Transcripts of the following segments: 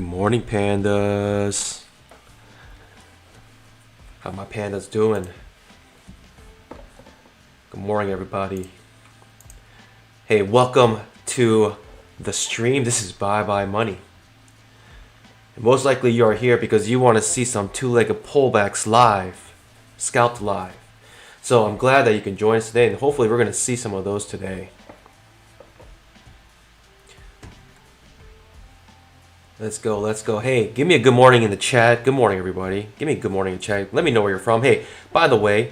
Good morning, pandas. How my pandas doing? Good morning, everybody. Hey, welcome to the stream. This is Bye Money. And most likely you are here because you want to see some two-legged pullbacks live, scalped live. So I'm glad that you can join us today, and hopefully we're going to see some of those today. Let's go. Hey, give me a good morning in the chat. Good morning, everybody. Give me a good morning in the chat. Let me know where you're from. Hey, by the way,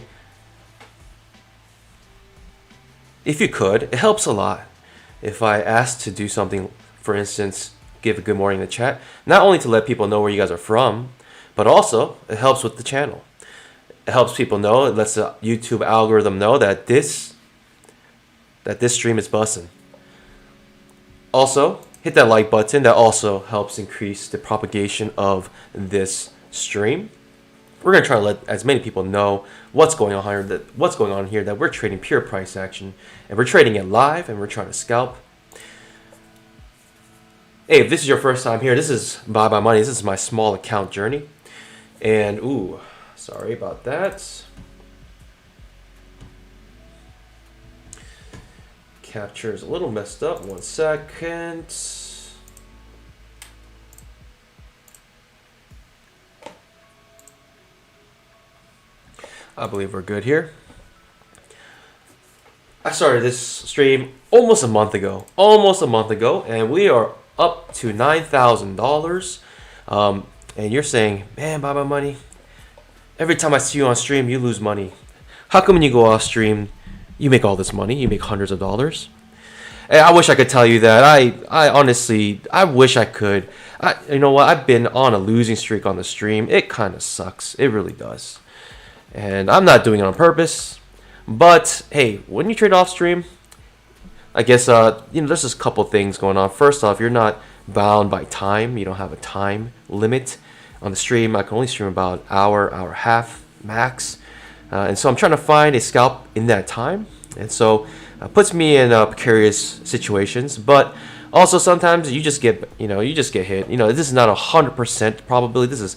if you could, it helps a lot if I asked to do something, for instance, give a good morning in the chat. Not only to let people know where you guys are from, but also it helps with the channel. It helps people know, it lets the YouTube algorithm know that this stream is bussin'. Also, hit that like button. That also helps increase the propagation of this stream. We're gonna try to let as many people know what's going on here. That we're trading pure price action, and we're trading it live, and we're trying to scalp. Hey, if this is your first time here, this is Bye Money. This is my small account journey, and sorry about that. Capture is a little messed up. 1 second. I believe we're good here. I started this stream almost a month ago, and we are up to $9,000. And you're saying, man, Bye Money, every time I see you on stream, you lose money. How come when you go off stream, you make all this money? You make hundreds of dollars. And I wish I could tell you that. I honestly, I wish I could. You know what? I've been on a losing streak on the stream. It kind of sucks. It really does. And I'm not doing it on purpose. But hey, when you trade off stream, I guess there's just a couple things going on. First off, you're not bound by time. You don't have a time limit on the stream. I can only stream about hour and a half max. And so I'm trying to find a scalp in that time, and so puts me in precarious situations. But also sometimes you just get hit. This is not 100% probability. This is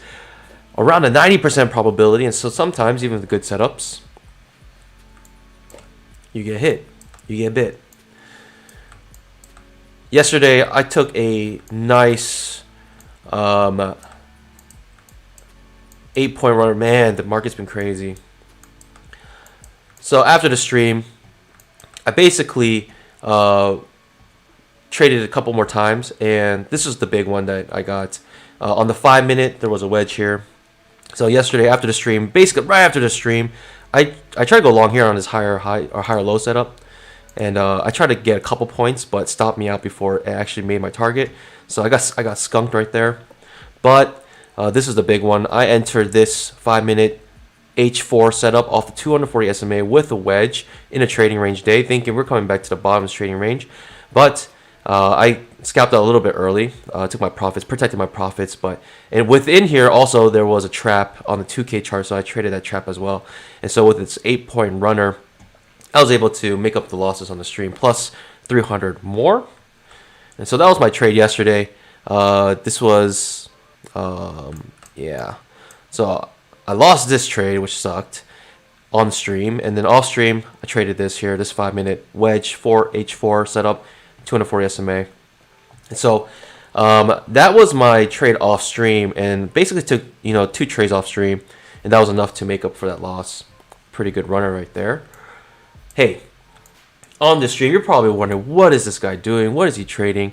around a 90% probability, and so sometimes even with good setups, you get hit, you get bit. Yesterday I took a nice 8-point runner. Man, the market's been crazy. So after the stream, I basically traded a couple more times, and this is the big one that I got. On the 5-minute, there was a wedge here. So yesterday after the stream, basically right after the stream, I tried to go long here on this higher high or higher low setup, and I tried to get a couple points, but it stopped me out before it actually made my target. So I got skunked right there. But this is the big one. I entered this 5-minute H4 setup off the 240 SMA with a wedge in a trading range day, thinking we're coming back to the bottom of this trading range. But I scalped out a little bit early, took my profits, protected my profits. And within here also there was a trap on the 2K chart, so I traded that trap as well. And so with its 8-point runner, I was able to make up the losses on the stream plus 300 more. And so that was my trade yesterday. This was so I lost this trade, which sucked, on stream, and then off stream I traded this 5-minute wedge for H4 setup, 240 SMA. And so that was my trade off stream, and basically took 2 trades off stream, and that was enough to make up for that loss. Pretty good runner right there. Hey, on the stream you're probably wondering, what is this guy doing? What is he trading?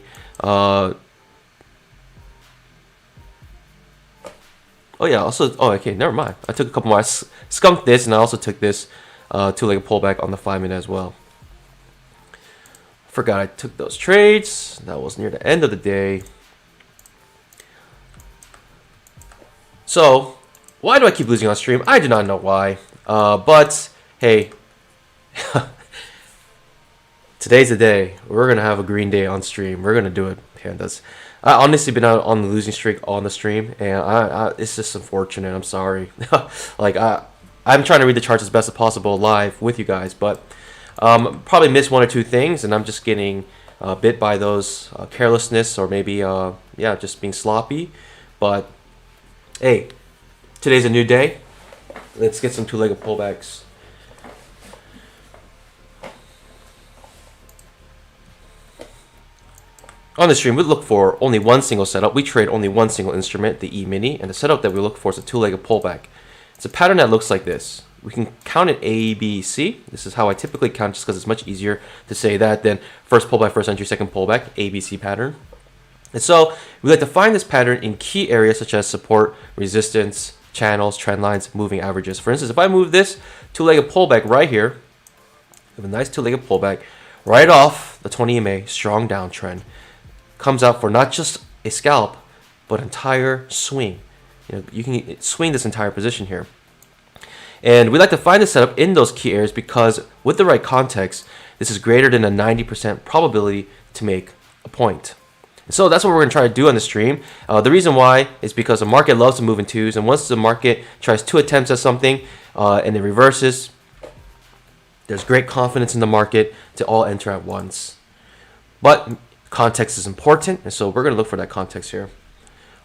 Okay, never mind. I took a couple more. I skunked this, and I also took this two-legged pullback on the 5-minute as well. Forgot I took those trades. That was near the end of the day. So, why do I keep losing on stream? I do not know why. But, hey, today's the day. We're going to have a green day on stream. We're going to do it, pandas. I honestly been out on the losing streak on the stream, and it's just unfortunate. I'm sorry. I'm trying to read the charts as best as possible live with you guys, but probably missed 1 or 2 things, and I'm just getting bit by those carelessness, or maybe yeah, just being sloppy. But hey, today's a new day. Let's get some two-legged pullbacks. On the stream, we look for only one single setup. We trade only one single instrument, the E-mini, and the setup that we look for is a two-legged pullback. It's a pattern that looks like this. We can count it A, B, C. This is how I typically count, just because it's much easier to say that than first pullback, first entry, second pullback, A, B, C pattern. And so we like to find this pattern in key areas such as support, resistance, channels, trend lines, moving averages. For instance, if I move this two-legged pullback right here, we have a nice two-legged pullback right off the 20 EMA, strong downtrend. Comes out for not just a scalp, but entire swing. You can swing this entire position here. And we like to find the setup in those key areas because with the right context, this is greater than a 90% probability to make a point. So that's what we're going to try to do on the stream. The reason why is because the market loves to move in twos, and once the market tries two attempts at something and it reverses, there's great confidence in the market to all enter at once. But context is important, and so we're going to look for that context here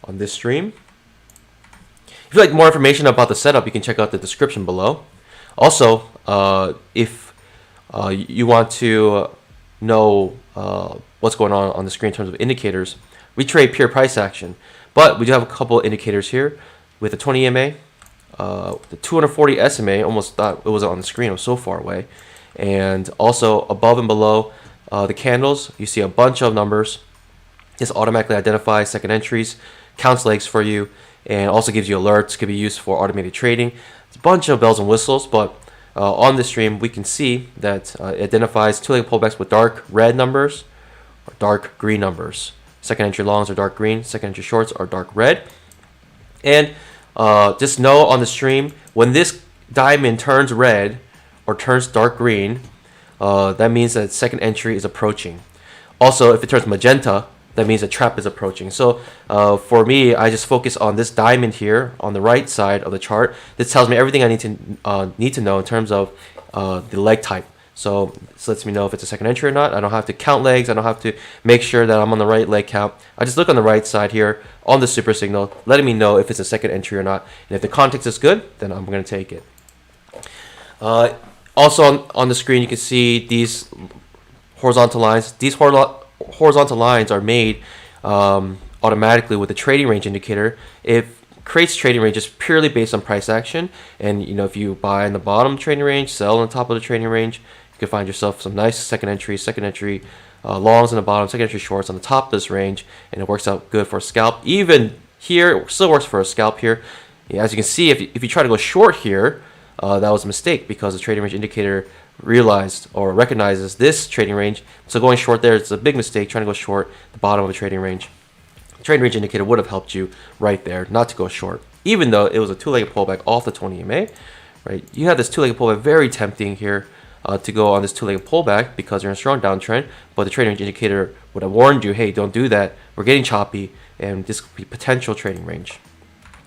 on this stream. If you'd like more information about the setup, you can check out the description below. Also, if you want to know what's going on the screen in terms of indicators, we trade pure price action, but we do have a couple indicators here with the 20 EMA, the 240 SMA. Almost thought it was on the screen, it was so far away, and also above and below the candles, you see a bunch of numbers. This automatically identifies second entries, counts legs for you, and also gives you alerts. Could be used for automated trading. It's a bunch of bells and whistles, but on this stream, we can see that it identifies two-legged pullbacks with dark red numbers or dark green numbers. Second entry longs are dark green, second entry shorts are dark red. And just know on the stream, when this diamond turns red or turns dark green, that means that second entry is approaching. Also, if it turns magenta, that means a trap is approaching. So for me, I just focus on this diamond here on the right side of the chart. This tells me everything I need to know in terms of the leg type. So this lets me know if it's a second entry or not. I don't have to count legs. I don't have to make sure that I'm on the right leg count. I just look on the right side here on the super signal, letting me know if it's a second entry or not. And if the context is good, then I'm going to take it. Also on the screen, you can see these horizontal lines. These horizontal lines are made automatically with the trading range indicator. It creates trading ranges purely based on price action. And if you buy in the bottom trading range, sell on the top of the trading range, you can find yourself some nice second entry longs in the bottom, second entry shorts on the top of this range, and it works out good for a scalp. Even here, it still works for a scalp here. As you can see, if you try to go short here, that was a mistake because the trading range indicator realized or recognizes this trading range. So going short there, it's a big mistake. Trying to go short the bottom of a trading range. The trading range indicator would have helped you right there not to go short, even though it was a two-legged pullback off the 20 EMA. Right? You have this two-legged pullback, very tempting here to go on this two-legged pullback because you're in a strong downtrend. But the trading range indicator would have warned you, hey, don't do that. We're getting choppy, and this could be potential trading range.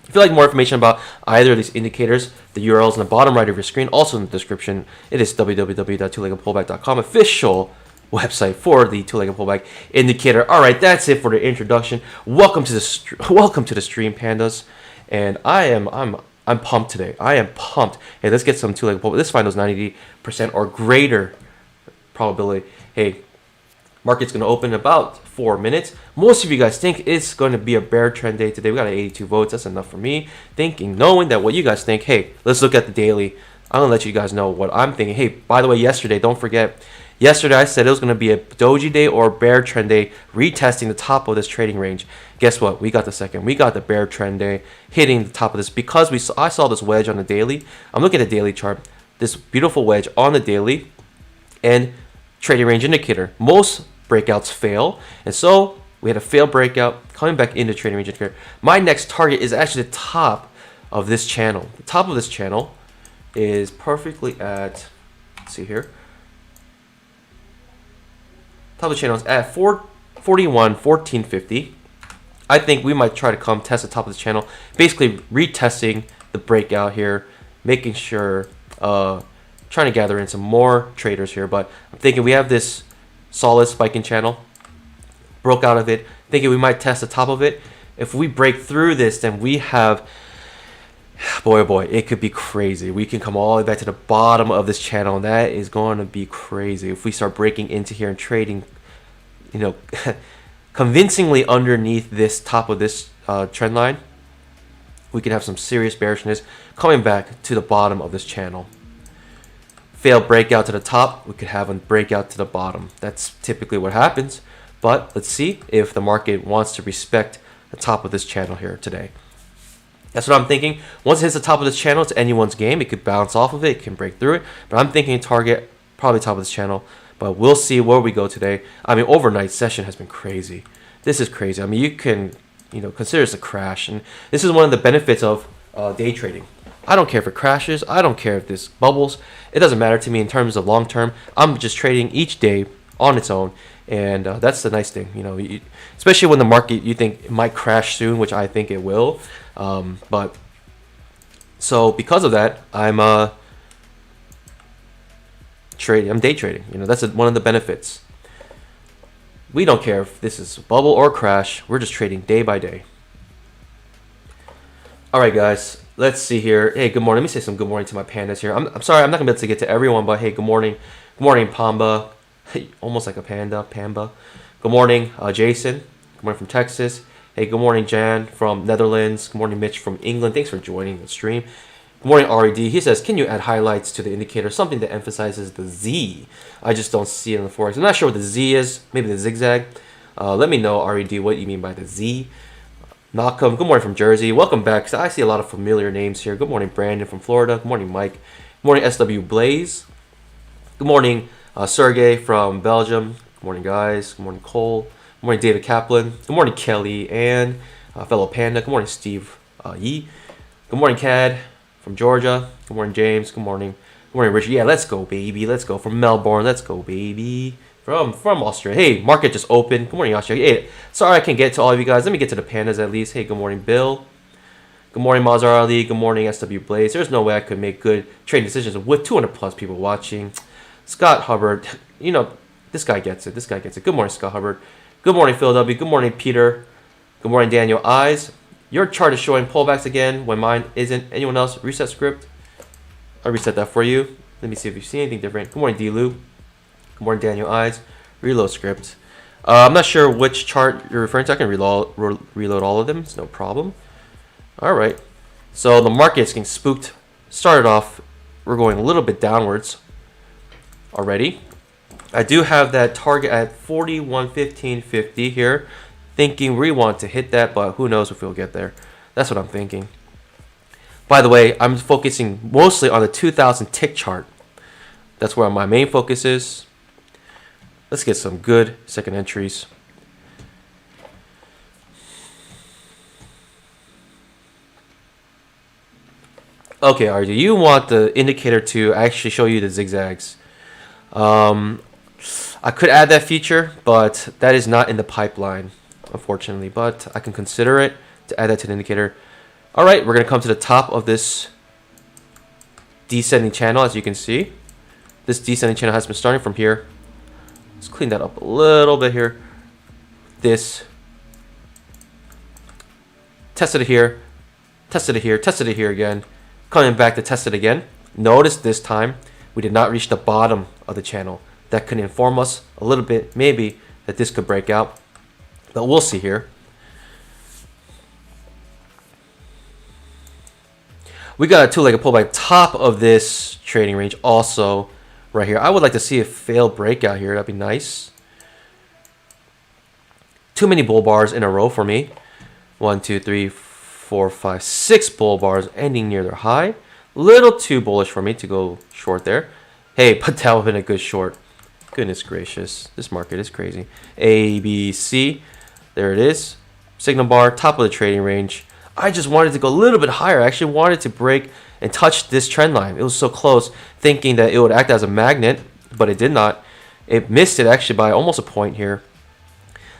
If you'd like more information about either of these indicators, the URL is in the bottom right of your screen, also in the description. It is www.twoleggedpullback.com, official website for the two-legged pullback indicator. All right, that's it for the introduction. Welcome to the stream, pandas, and I'm pumped today. I am pumped. Hey, let's get some two-legged pullback. Let's find those 90% or greater probability. Hey, market's going to open in about 4 minutes. Most of you guys think it's going to be a bear trend day today. We got 82 votes. That's enough for me. Knowing that what you guys think, hey, let's look at the daily. I'm going to let you guys know what I'm thinking. Hey, by the way, yesterday, don't forget, yesterday I said it was going to be a doji day or bear trend day, retesting the top of this trading range. Guess what? We got the second. We got the bear trend day hitting the top of this because I saw this wedge on the daily. I'm looking at the daily chart. This beautiful wedge on the daily and trading range indicator. Most breakouts fail, and so we had a failed breakout coming back into trading range indicator. My next target is actually the top of this channel. The top of this channel is perfectly at, let's see here, top of the channel is at 441, 1450. I think we might try to come test the top of this channel, basically retesting the breakout here, making sure trying to gather in some more traders here. But I'm thinking we have this solid spiking channel. Broke out of it, thinking we might test the top of it. If we break through this, then we have, boy oh boy, it could be crazy. We can come all the way back to the bottom of this channel, and that is going to be crazy. If we start breaking into here and trading, you know, convincingly underneath this top of this trend line, we could have some serious bearishness coming back to the bottom of this channel. Failed breakout to the top, we could have a breakout to the bottom. That's typically what happens. But let's see if the market wants to respect the top of this channel here today. That's what I'm thinking. Once it hits the top of this channel, it's anyone's game. It could bounce off of it, it can break through it. But I'm thinking target probably top of this channel. But we'll see where we go today. I mean, overnight session has been crazy. This is crazy. I mean, you can, consider this a crash. And this is one of the benefits of day trading. I don't care if it crashes. I don't care if this bubbles. It doesn't matter to me in terms of long term. I'm just trading each day on its own. And that's the nice thing, especially when the market you think it might crash soon, which I think it will. But so because of that, I'm day trading. That's one of the benefits. We don't care if this is a bubble or crash. We're just trading day by day. All right, guys. Let's see here. Hey, good morning. Let me say some good morning to my pandas here. I'm sorry, I'm not gonna be able to get to everyone, but hey, good morning. Good morning, Pamba. Almost like a pamba. Good morning, Jason. Good morning from Texas. Hey, good morning, Jan from Netherlands. Good morning, Mitch from England. Thanks for joining the stream. Good morning, RED. He says, can you add highlights to the indicator? Something that emphasizes the Z. I just don't see it in the forex. I'm not sure what the Z is. Maybe the zigzag. Let me know, RED, what you mean by the Z. Malcolm, good morning from Jersey. Welcome back. I see a lot of familiar names here. Good morning, Brandon from Florida. Good morning, Mike. Good morning, SW Blaze. Good morning, Sergey from Belgium. Good morning, guys. Good morning, Cole. Good morning, David Kaplan. Good morning, Kelly and fellow Panda. Good morning, Steve Yee. Good morning, Cad from Georgia. Good morning, James. Good morning. Good morning, Richard. Yeah, let's go, baby. Let's go. From Melbourne. Let's go, baby. From Australia. Hey, market just opened. Good morning, Australia. Hey, sorry I can't get to all of you guys. Let me get to the Pandas at least. Hey, good morning, Bill. Good morning, Mazhar Ali. Good morning, SW Blaze. There's no way I could make good trading decisions with 200 plus people watching. Scott Hubbard, this guy gets it. This guy gets it. Good morning, Scott Hubbard. Good morning, Phil W. Good morning, Peter. Good morning, Daniel Eyes. Your chart is showing pullbacks again when mine isn't. Anyone else? Reset script. I reset that for you. Let me see if you see anything different. Good morning, D-Lou. Good morning, Daniel Eyes. Reload script. I'm not sure which chart you're referring to. I can reload all of them. It's no problem. All right. So the market's getting spooked. Started off, we're going a little bit downwards already. I do have that target at 41.1550 here, thinking we want to hit that, but who knows if we'll get there. That's what I'm thinking. By the way, I'm focusing mostly on the 2000 tick chart. That's where my main focus is. Let's get some good second entries. Okay, RD, you want the indicator to actually show you the zigzags. I could add that feature, but that is not in the pipeline, unfortunately. But I can consider it to add that to the indicator. All right, we're going to come to the top of this descending channel, as you can see. This descending channel has been starting from here. Let's clean that up a little bit here. This. Tested it here. Tested it here. Tested it here again. Coming back to test it again. Notice this time we did not reach the bottom of the channel. That could inform us a little bit, maybe, that this could break out. But we'll see here. We got a two-legged pullback top of this trading range also right here. I would like to see a failed breakout here. That'd be nice. Too many bull bars in a row for me. 1, 2, 3, 4, 5, 6 bull bars ending near their high. Little too bullish for me to go short there. Hey, but that would have been a good short. Goodness gracious. This market is crazy. A, B, C. There it is. Signal bar, top of the trading range. I just wanted to go a little bit higher. I actually wanted to break and touch this trend line. It was so close, thinking that it would act as a magnet, but it did not. It missed it actually by almost a point here.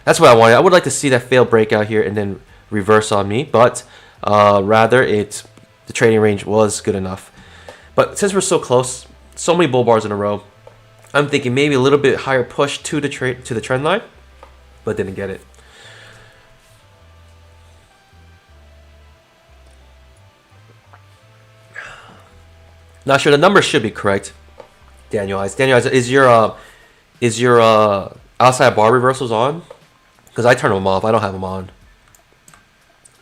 That's what I wanted. I would like to see that failed breakout here and then reverse on me, but rather the trading range was good enough. But since we're so close, so many bull bars in a row, I'm thinking maybe a little bit higher push to the trend line, but didn't get it. Not sure the numbers should be correct. Daniel Eyes, is your outside bar reversals on? Because I turn them off. I don't have them on.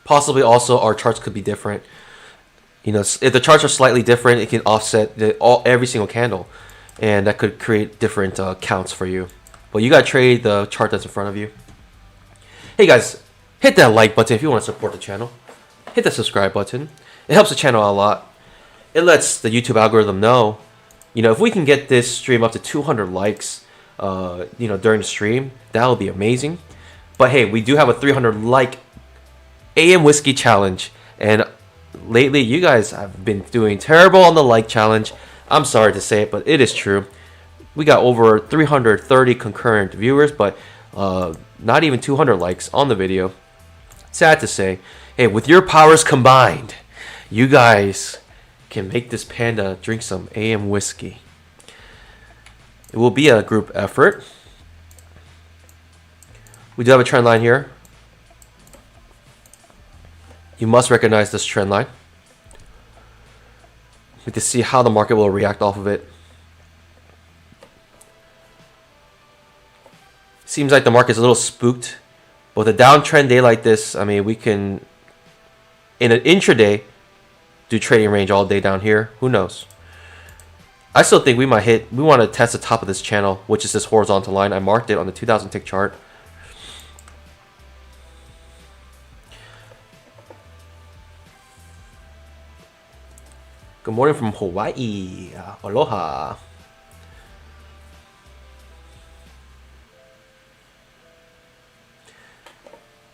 Possibly also our charts could be different. You know, if the charts are slightly different, it can offset every single candle, and that could create different counts for you. But you gotta trade the chart that's in front of you. Hey guys, hit that like button if you want to support the channel. Hit the subscribe button. It helps the channel out a lot. It lets the YouTube algorithm know, you know, if we can get this stream up to 200 likes, you know, during the stream, that would be amazing. But hey, we do have a 300 like AM Whiskey challenge, and lately you guys have been doing terrible on the like challenge. I'm sorry to say it, but it is true. We got over 330 concurrent viewers, but not even 200 likes on the video. Sad to say. Hey, with your powers combined, you guys can make this panda drink some AM whiskey. It will be a group effort. We do have a trend line here. You must recognize this trend line. We need to see how the market will react off of it. Seems like the market's a little spooked. But with a downtrend day like this, I mean, we can, in an intraday, do trading range all day down here. Who knows? I still think we might hit, we want to test the top of this channel, which is this horizontal line. I marked it on the 2000 tick chart. Good morning from Hawaii. Aloha.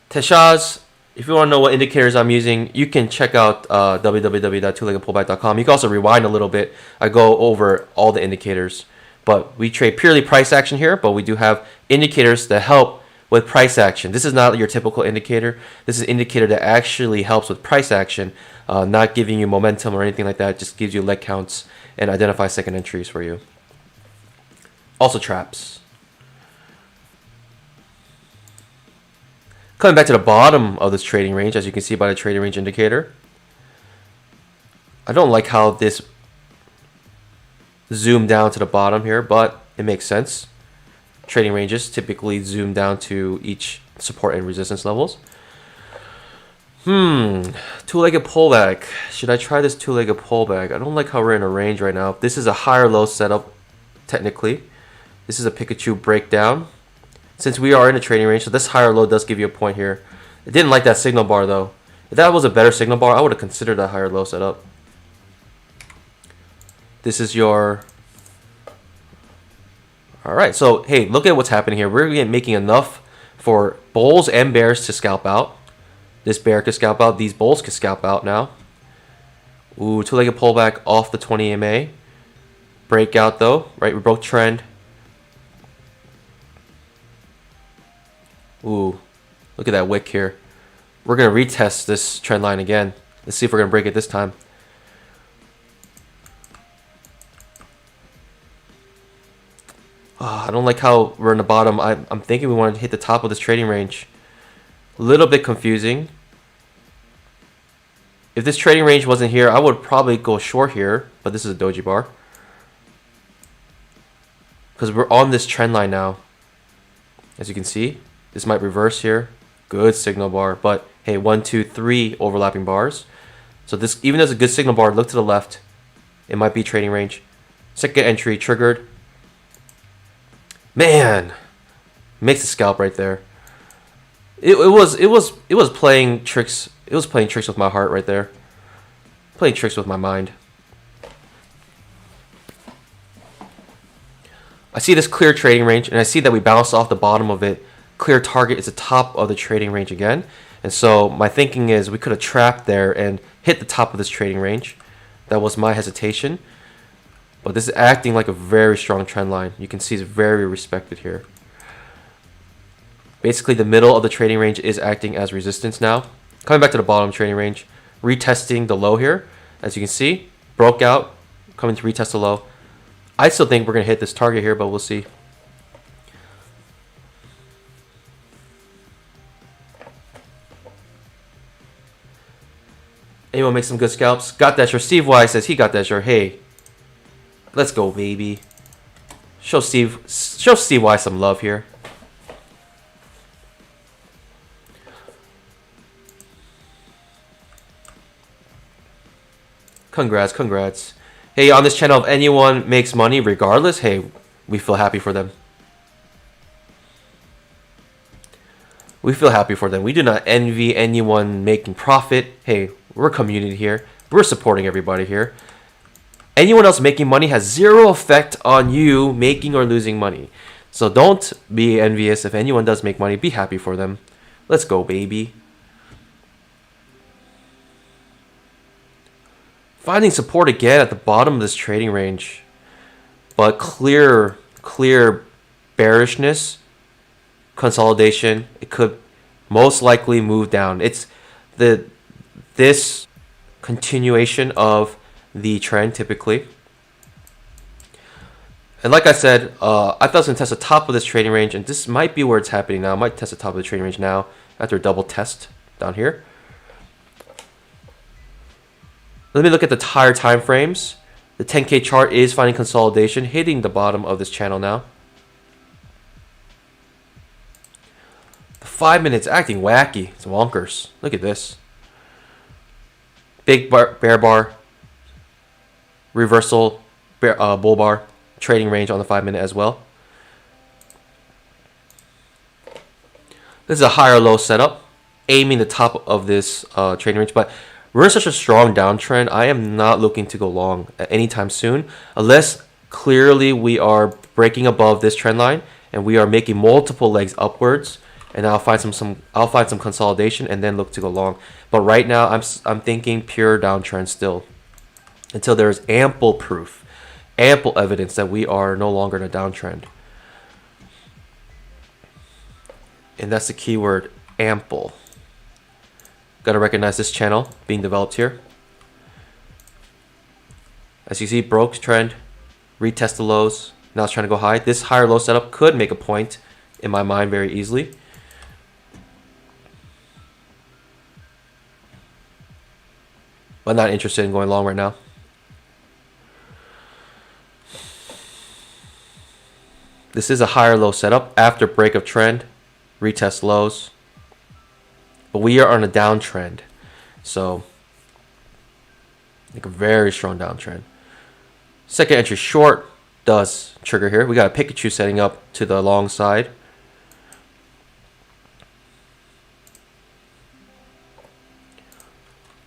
Teshaz, if you want to know what indicators I'm using, you can check out www.twoleggedpullback.com. You can also rewind a little bit. I go over all the indicators. But we trade purely price action here, but we do have indicators that help with price action. This is not your typical indicator. This is an indicator that actually helps with price action, not giving you momentum or anything like that. It just gives you leg counts and identify second entries for you. Also traps. Coming back to the bottom of this trading range, as you can see by the trading range indicator. I don't like how this zoomed down to the bottom here, but it makes sense. Trading ranges typically zoom down to each support and resistance levels. Two-legged pullback. Should I try this two-legged pullback? I don't like how we're in a range right now. This is a higher low setup, technically. This is a Pikachu breakdown. Since we are in a trading range, so this higher low does give you a point here. I didn't like that signal bar though. If that was a better signal bar, I would have considered that higher low setup. This is your... Alright, so hey, look at what's happening here. We're making enough for bulls and bears to scalp out. This bear could scalp out. These bulls could scalp out now. Ooh, two-legged pullback off the 20 EMA. Breakout though, right? We broke trend. Ooh, look at that wick here. We're going to retest this trend line again. Let's see if we're going to break it this time. I don't like how we're in the bottom. I'm thinking we want to hit the top of this trading range. A little bit confusing. If this trading range wasn't here, I would probably go short here. But this is a doji bar. Because we're on this trend line now. As you can see. This might reverse here. Good signal bar. But hey, 1, 2, 3 overlapping bars. So this, even as a good signal bar, look to the left. It might be trading range. Second entry triggered. Man, makes a scalp right there. It was playing tricks. It was playing tricks with my heart right there. Playing tricks with my mind. I see this clear trading range, and I see that we bounced off the bottom of it. Clear target is the top of the trading range again. And so my thinking is we could have trapped there and hit the top of this trading range. That was my hesitation. But this is acting like a very strong trend line. You can see it's very respected here. Basically, the middle of the trading range is acting as resistance now. Coming back to the bottom trading range. Retesting the low here. As you can see, broke out. Coming to retest the low. I still think we're going to hit this target here, but we'll see. Anyone make some good scalps? Got that shirt. Steve Y says he got that shirt. Hey, let's go, baby. Show Steve Y some love here. Congrats, congrats. Hey, on this channel, if anyone makes money regardless, hey, we feel happy for them. We feel happy for them. We do not envy anyone making profit. Hey, we're a community here. We're supporting everybody here. Anyone else making money has zero effect on you making or losing money. So don't be envious. If anyone does make money, be happy for them. Let's go, baby. Finding support again at the bottom of this trading range. But clear bearishness, consolidation. It could most likely move down. It's this continuation of the trend typically. And like I said, I thought I was going to test the top of this trading range, and this might be where it's happening now. I might test the top of the trading range now after a double test down here. Let me look at the higher time frames. The 10K chart is finding consolidation, hitting the bottom of this channel now. The 5 minutes acting wacky. It's wonkers. Look at this. Big bear bar, reversal, bull bar, trading range on the 5 minute as well. This is a higher low setup, aiming the top of this trading range, but we're in such a strong downtrend. I am not looking to go long anytime soon, unless clearly we are breaking above this trend line and we are making multiple legs upwards. And I'll find some consolidation and then look to go long. But right now, I'm thinking pure downtrend still, until there is ample proof, ample evidence that we are no longer in a downtrend. And that's the keyword, ample. Got to recognize this channel being developed here. As you see, broke trend, retest the lows. Now it's trying to go high. This higher low setup could make a point in my mind very easily. But not interested in going long right now. This is a higher low setup after break of trend, retest lows. But we are on a downtrend. So, like a very strong downtrend. Second entry short does trigger here. We got a Pikachu setting up to the long side.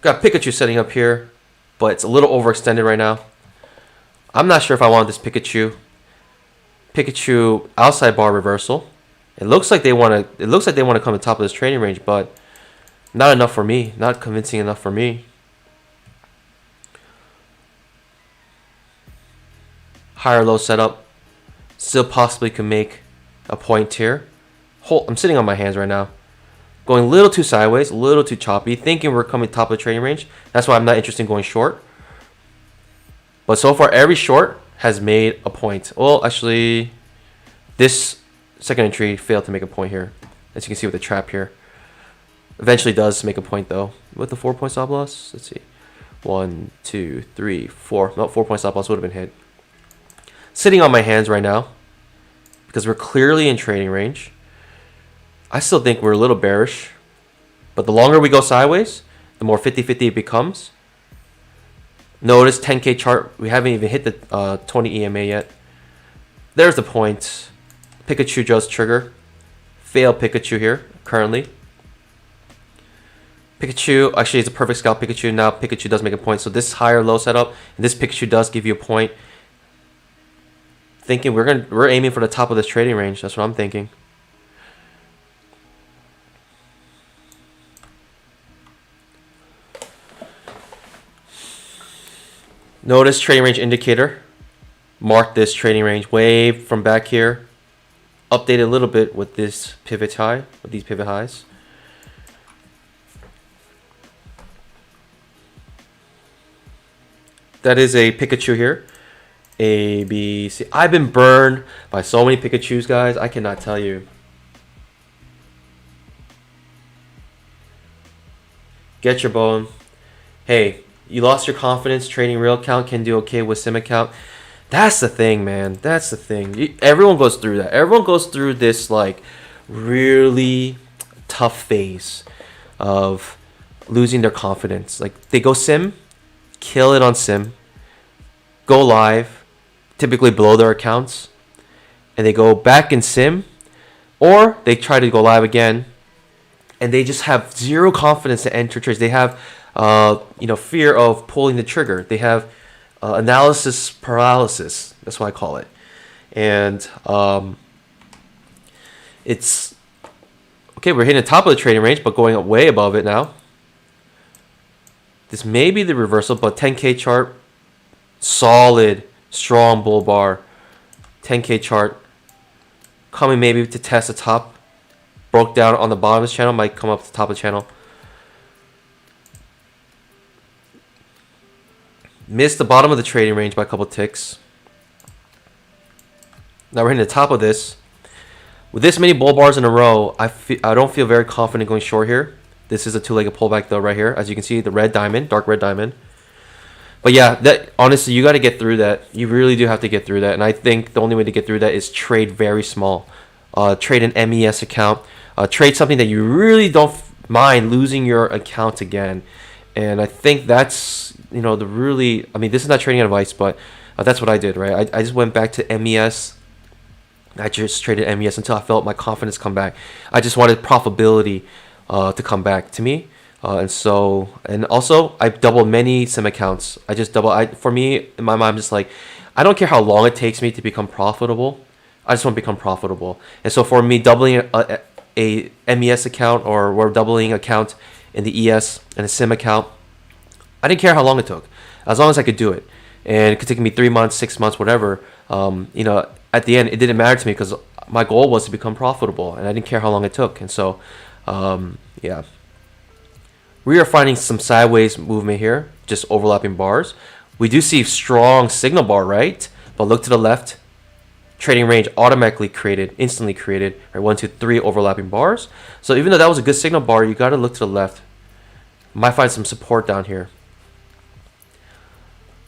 Got Pikachu setting up here, but it's a little overextended right now. I'm not sure if I want this Pikachu. Pikachu outside bar reversal. It looks like they want to. It looks like they want to come to the top of this trading range, but not enough for me. Not convincing enough for me. Higher low setup. Still possibly can make a point here. I'm sitting on my hands right now. Going a little too sideways, a little too choppy, thinking we're coming top of the trading range. That's why I'm not interested in going short. But so far, every short has made a point. Well, actually, this second entry failed to make a point here. As you can see with the trap here. Eventually does make a point though. With the 4-point stop loss, let's see. 1, 2, 3, 4. No, 4-point stop loss would have been hit. Sitting on my hands right now because we're clearly in trading range. I still think we're a little bearish, but the longer we go sideways, the more 50-50 it becomes. Notice 10K chart, we haven't even hit the 20 EMA yet. There's the point. Pikachu just trigger. Fail Pikachu here, currently. Pikachu, actually it's a perfect scalp Pikachu. Now Pikachu does make a point. So this higher low setup, and this Pikachu does give you a point. Thinking we're aiming for the top of this trading range. That's what I'm thinking. Notice trading range indicator. Mark this trading range wave from back here. Update a little bit with this pivot high, with these pivot highs. That is a Pikachu here. A, B, C. I've been burned by so many Pikachus, guys. I cannot tell you. Get your bone. Hey, you lost your confidence. Trading real account can do okay with sim account. That's the thing, man. That's the thing. Everyone goes through that. Everyone goes through this like really tough phase of losing their confidence. Like they go sim, kill it on sim, go live, typically blow their accounts, and they go back in sim, or they try to go live again, and they just have zero confidence to enter trades. They have, fear of pulling the trigger. They have analysis paralysis. That's what I call it, and it's okay. We're hitting the top of the trading range, but going up way above it now. This may be the reversal, but 10K chart, solid, strong bull bar. 10K chart coming maybe to test the top. Broke down on the bottom of this channel, might come up to the top of the channel. Missed the bottom of the trading range by a couple ticks. Now we're hitting the top of this. With this many bull bars in a row, I don't feel very confident going short here. This is a two-legged pullback though right here. As you can see, the red diamond, dark red diamond. But yeah, that honestly, you got to get through that. You really do have to get through that. And I think the only way to get through that is trade very small. Trade an MES account. Trade something that you really don't mind losing your account again. And I think that's, this is not trading advice, but that's what I did, right? I just went back to MES. I just traded MES until I felt my confidence come back. I just wanted profitability to come back to me. And also I doubled many sim accounts. For me, in my mind, I'm just like, I don't care how long it takes me to become profitable. I just want to become profitable. And so for me, doubling a MES account, or we're doubling account in the ES and a sim account, I didn't care how long it took, as long as I could do it. And it could take me 3 months, 6 months, whatever. At the end, it didn't matter to me because my goal was to become profitable, and I didn't care how long it took. And so, yeah. We are finding some sideways movement here, just overlapping bars. We do see strong signal bar, right? But look to the left. Trading range automatically created, instantly created. Right, 1, 2, 3 overlapping bars. So even though that was a good signal bar, you got to look to the left. Might find some support down here.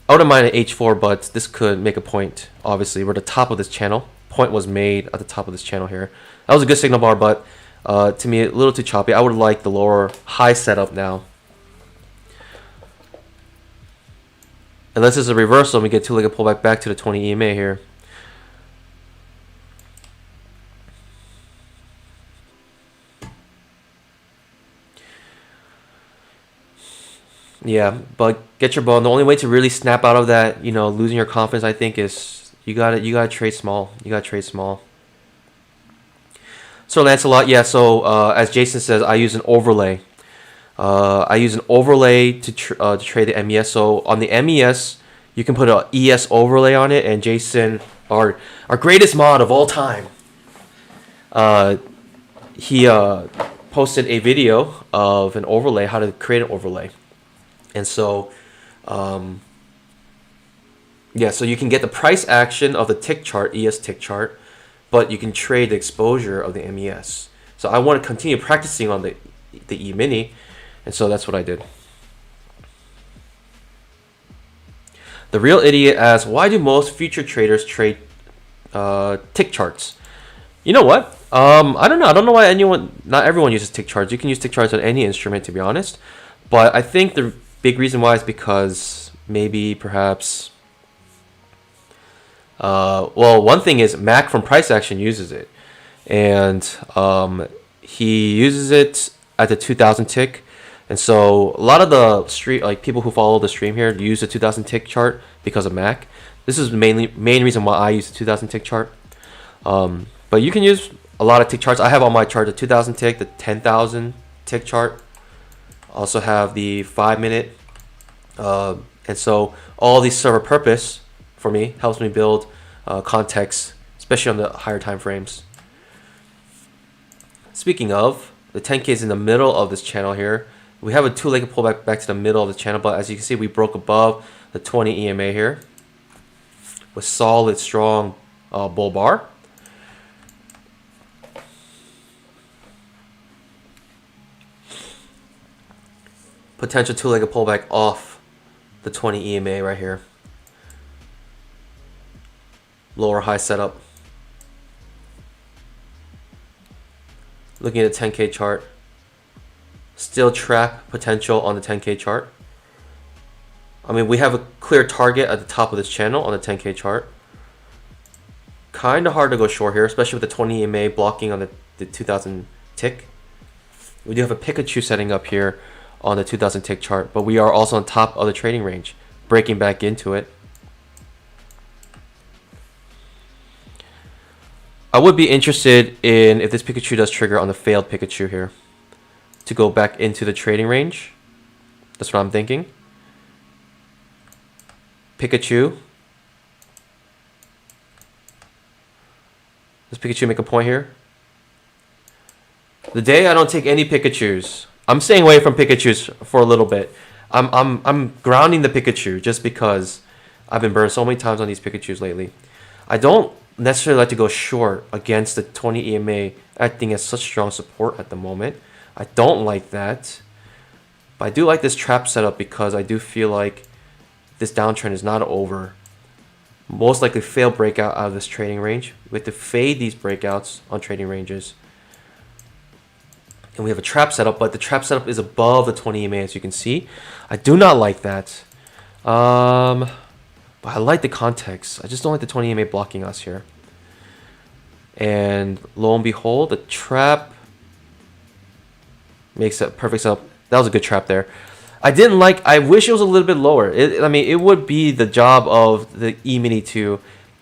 I wouldn't mind an H4, but this could make a point. Obviously, we're at the top of this channel. Point was made at the top of this channel here. That was a good signal bar, but to me, a little too choppy. I would like the lower high setup now. Unless it's a reversal and we get two-legged pullback back to the 20 EMA here. Yeah, but get your bone. The only way to really snap out of that, losing your confidence, I think, is you gotta trade small. You gotta trade small. So Lancelot, yeah. So as Jason says, I use an overlay. I use an overlay to trade the MES. So on the MES, you can put an ES overlay on it. And Jason, our greatest mod of all time, he posted a video of an overlay, how to create an overlay. And so, so you can get the price action of the tick chart, ES tick chart, but you can trade the exposure of the MES. So I want to continue practicing on the E-mini, and so that's what I did. The real idiot asks, why do most future traders trade tick charts? You know what? I don't know. I don't know why not everyone uses tick charts. You can use tick charts on any instrument, to be honest. But I think the big reason why is because perhaps, one thing is Mac from Price Action uses it, and he uses it at the 2000 tick, and so a lot of the people who follow the stream here use the 2000 tick chart because of Mac. This is the main reason why I use the 2000 tick chart. But you can use a lot of tick charts. I have on my chart the 2000 tick, the 10,000 tick chart. Also have the 5-minute, and so all these serve a purpose for me. Helps me build context, especially on the higher time frames. Speaking of, the 10K is in the middle of this channel here. We have a two-legged pullback back to the middle of the channel, but as you can see, we broke above the 20 EMA here. with solid, strong bull bar. Potential two-legged pullback off the 20 EMA right here. Lower high setup. Looking at the 10K chart. Still trap potential on the 10K chart. I mean, we have a clear target at the top of this channel on the 10K chart. Kind of hard to go short here, especially with the 20 EMA blocking on the 2000 tick. We do have a Pikachu setting up here on the 2000 tick chart, but we are also on top of the trading range, breaking back into it. I would be interested in if this Pikachu does trigger on the failed Pikachu here to go back into the trading range. That's what I'm thinking. Pikachu. Does Pikachu make a point here? The day I don't take any Pikachus. I'm staying away from Pikachus for a little bit. I'm grounding the Pikachu just because I've been burned so many times on these Pikachus lately. I don't necessarily like to go short against the 20 EMA acting as such strong support at the moment. I don't like that. But I do like this trap setup because I do feel like this downtrend is not over. Most likely fail breakout out of this trading range. We have to fade these breakouts on trading ranges. And we have a trap setup, but the trap setup is above the 20 EMA, as you can see. I do not like that. But I like the context. I just don't like the 20 EMA blocking us here. And lo and behold, the trap makes a perfect setup. That was a good trap there. I wish it was a little bit lower. I mean, it would be the job of the E-mini to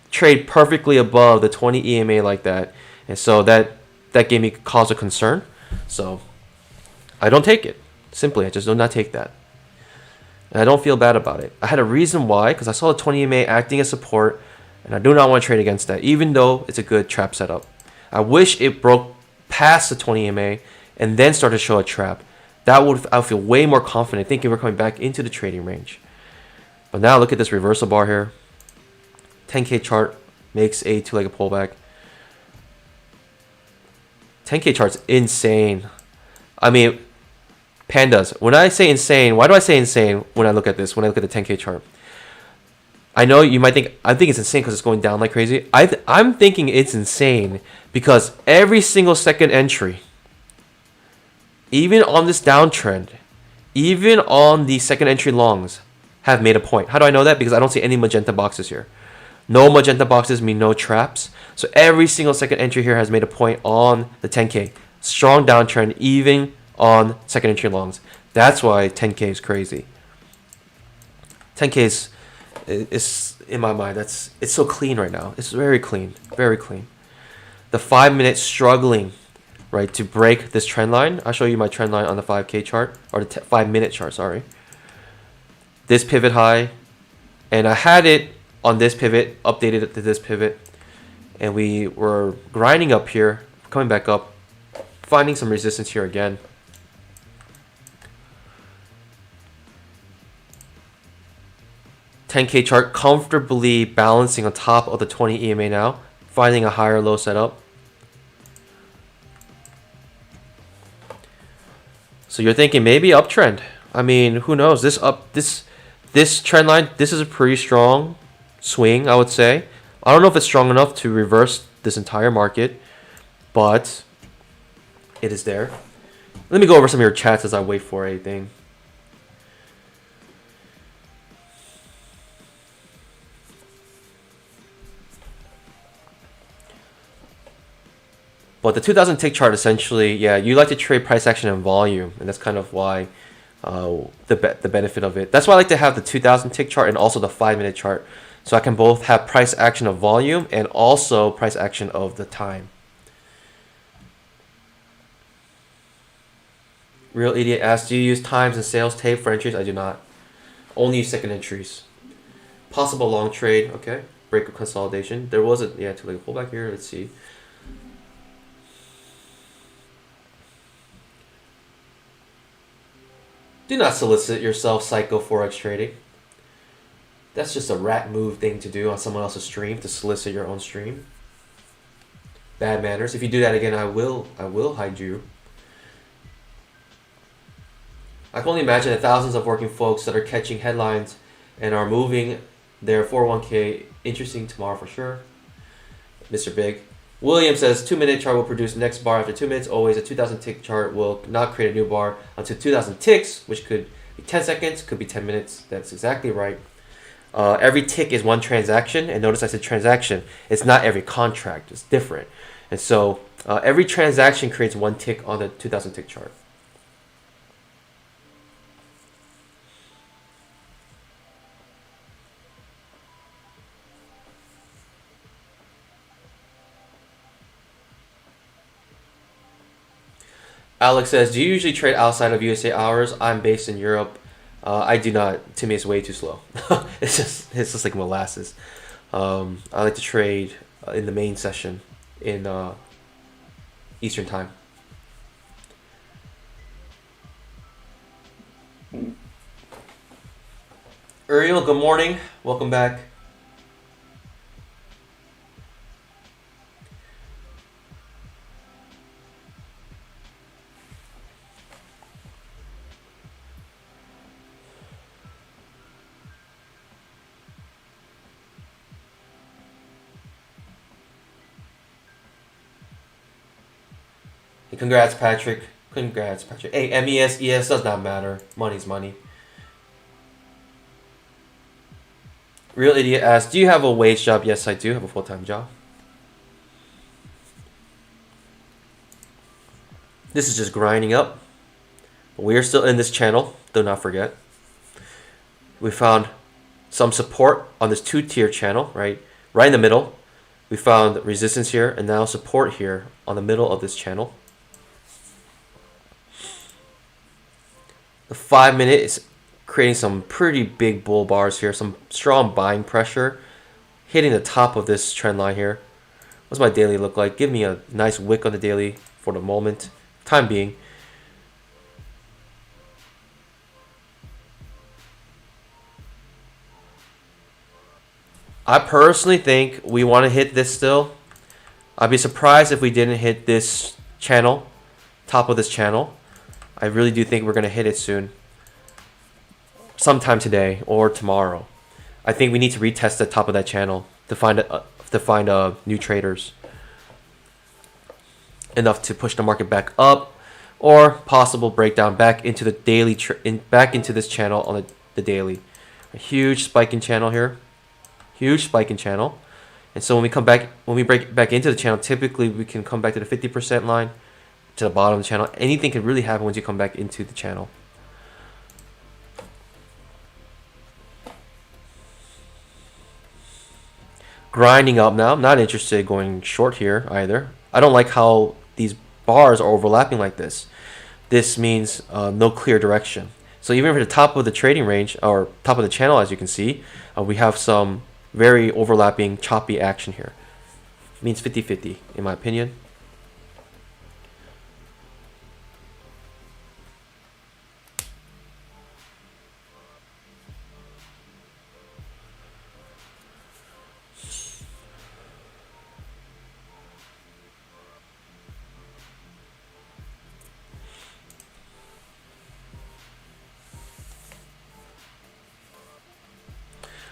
trade perfectly above the 20 EMA like that. And so that gave me cause of concern. So I don't take it. Simply, I just do not take that. And I don't feel bad about it. I had a reason why, because I saw the 20 EMA acting as support, and I do not want to trade against that, even though it's a good trap setup. I wish it broke past the 20 EMA and then started to show a trap. That would I would feel way more confident thinking we're coming back into the trading range. But now look at this reversal bar here. 10K chart makes a two-legged pullback. 10K chart's insane. I mean, pandas. When I say insane, why do I say insane when I look at this? When I look at the 10K chart, I know you might think I think it's insane because it's going down like crazy. I'm thinking it's insane because every single second entry, even on this downtrend, even on the second entry longs, have made a point. How do I know that? Because I don't see any magenta boxes here. No magenta boxes mean no traps. So every single second entry here has made a point on the 10K. Strong downtrend even on second entry longs. That's why 10K is crazy. 10K is in my mind, it's so clean right now. It's very clean, very clean. The 5-minute struggling, right, to break this trend line. I'll show you my trend line on the 5K chart, or the 5-minute chart, sorry. This pivot high, and I had it on this pivot, updated it to this pivot, and we were grinding up here, coming back up, finding some resistance here again. $10K chart comfortably balancing on top of the 20 EMA now, finding a higher low setup. So you're thinking maybe uptrend. I mean, who knows? This trend line, this is a pretty strong swing, I would say. I don't know if it's strong enough to reverse this entire market, but it is there. Let me go over some of your chats as I wait for anything. But the 2000 tick chart essentially, yeah, you like to trade price action and volume, and that's kind of why the benefit of it. That's why I like to have the 2000 tick chart and also the 5-minute chart, so I can both have price action of volume and also price action of the time. Real Idiot asks, do you use times and sales tape for entries? I do not. Only use second entries. Possible long trade, okay. Break of consolidation. There was a, yeah, two-legged pullback here. Let's see. Do not solicit yourself psycho forex trading. That's just a rat move thing to do on someone else's stream, to solicit your own stream. Bad manners. If you do that again, I will hide you. I can only imagine the thousands of working folks that are catching headlines and are moving their 401k. Interesting tomorrow for sure. Mr. Big. William says 2-minute chart will produce next bar after 2 minutes. Always a 2,000 tick chart will not create a new bar until 2,000 ticks, which could be 10 seconds, could be 10 minutes. That's exactly right. Every tick is one transaction, and notice I said transaction. It's not every contract. It's different. And so every transaction creates one tick on the 2,000 tick chart. Alex says, do you usually trade outside of USA hours? I'm based in Europe. I do not. To me, it's way too slow. It's just like molasses. I like to trade in the main session in Eastern time. Uriel, good morning. Welcome back. Congrats, Patrick. Congrats, Patrick. Hey, MES, ES does not matter. Money's money. Real Idiot asks, do you have a wage job? Yes, I do have a full-time job. This is just grinding up. We are still in this channel. Do not forget. We found some support on this 2-tier channel, right in the middle. We found resistance here and now support here on the middle of this channel. The 5-minute is creating some pretty big bull bars here, some strong buying pressure, hitting the top of this trend line here. What's my daily look like? Give me a nice wick on the daily for the moment, time being. I personally think we want to hit this still. I'd be surprised if we didn't hit this channel, top of this channel. I really do think we're going to hit it soon. Sometime today or tomorrow. I think we need to retest the top of that channel to find new traders. Enough to push the market back up, or possible breakdown back into the daily back into this channel on the daily. A huge spike in channel here. Huge spike in channel. And so when we break back into the channel, typically we can come back to the 50% line, to the bottom of the channel. Anything can really happen once you come back into the channel. Grinding up now. I'm not interested in going short here either. I don't like how these bars are overlapping like this. This means no clear direction. So even for the top of the trading range, or top of the channel, as you can see, we have some very overlapping, choppy action here. It means 50-50, in my opinion.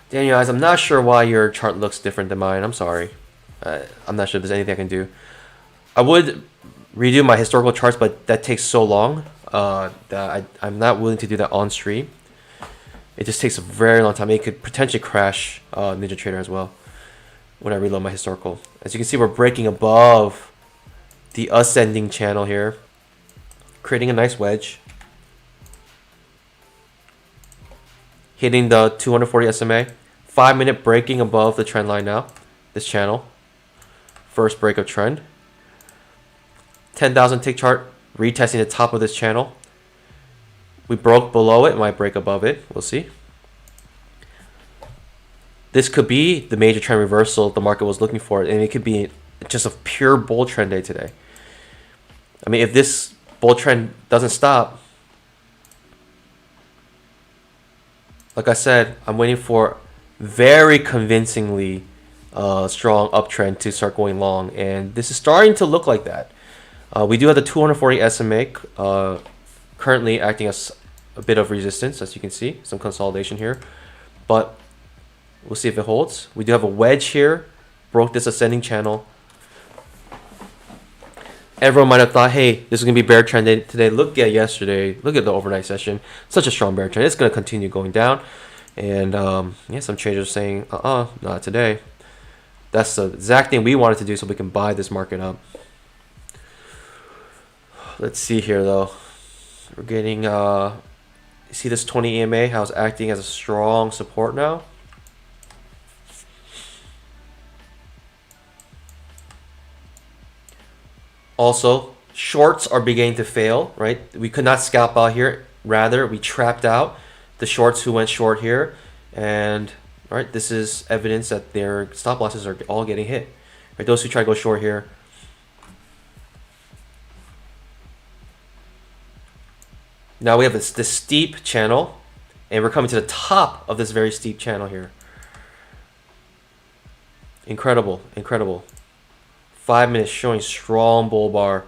Daniel, I'm not sure why your chart looks different than mine. I'm sorry. I'm not sure if there's anything I can do. I would redo my historical charts, but that takes so long that I'm not willing to do that on stream. It just takes a very long time. It could potentially crash Ninja Trader as well when I reload my historical. As you can see, we're breaking above the ascending channel here, creating a nice wedge. Hitting the 240 SMA. 5-minute breaking above the trend line now. This channel. First break of trend. 10,000 tick chart. Retesting the top of this channel. We broke below it. Might break above it. We'll see. This could be the major trend reversal the market was looking for. And it could be just a pure bull trend day today. I mean, if this bull trend doesn't stop, like I said, I'm waiting for very convincingly strong uptrend to start going long, and this is starting to look like that. We do have the 240 SMA currently acting as a bit of resistance, as you can see, some consolidation here, but we'll see if it holds. We do have a wedge here, broke this ascending channel. Everyone might have thought, hey, this is going to be bear trend today. Look at yesterday. Look at the overnight session. Such a strong bear trend. It's going to continue going down. And yeah, some traders are saying, not today. That's the exact thing we wanted to do so we can buy this market up. Let's see here, though. We're getting, see this 20 EMA, how it's acting as a strong support now. Also, shorts are beginning to fail, right? We could not scalp out here. Rather, we trapped out the shorts who went short here. And, all right, this is evidence that their stop losses are all getting hit. Right? Those who try to go short here. Now we have this steep channel, and we're coming to the top of this very steep channel here. Incredible, incredible. 5 minutes showing strong bull bar.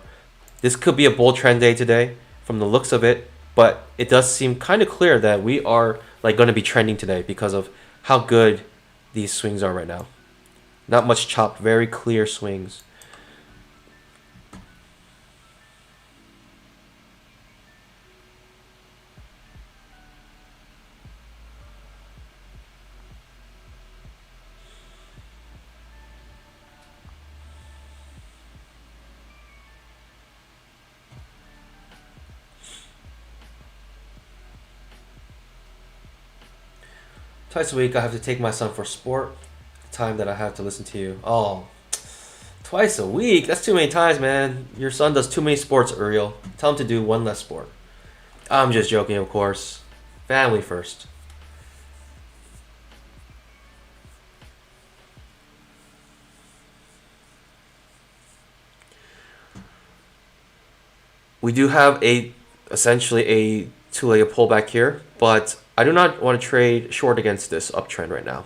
This could be a bull trend day today from the looks of it, but it does seem kind of clear that we are like going to be trending today because of how good these swings are right now. Not much chop, very clear swings. Twice a week I have to take my son for sport. Time that I have to listen to you. Oh, twice a week? That's too many times, man. Your son does too many sports, Uriel. Tell him to do one less sport. I'm just joking, of course. Family first. We do have essentially a two-legged pullback here, but I do not want to trade short against this uptrend right now.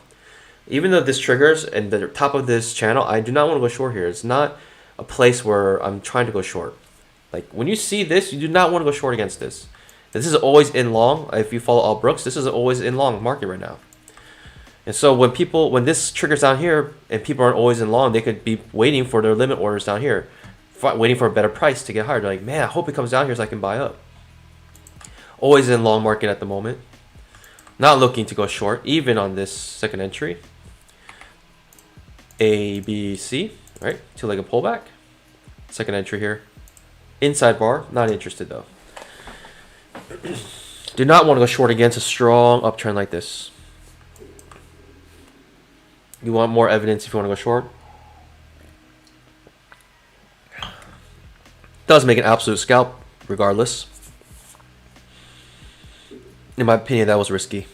Even though this triggers and the top of this channel, I do not want to go short here. It's not a place where I'm trying to go short. Like when you see this, you do not want to go short against this. This is always in long. If you follow all Brooks, this is always in long market right now. And so when this triggers down here and people aren't always in long, they could be waiting for their limit orders down here, waiting for a better price to get higher. They're like, man, I hope it comes down here so I can buy up. Always in long market at the moment. Not looking to go short, even on this second entry. A, B, C, right? Two-legged pullback. Second entry here. Inside bar, not interested though. Do not want to go short against a strong uptrend like this. You want more evidence if you want to go short? Does make an absolute scalp, regardless. In my opinion, that was risky.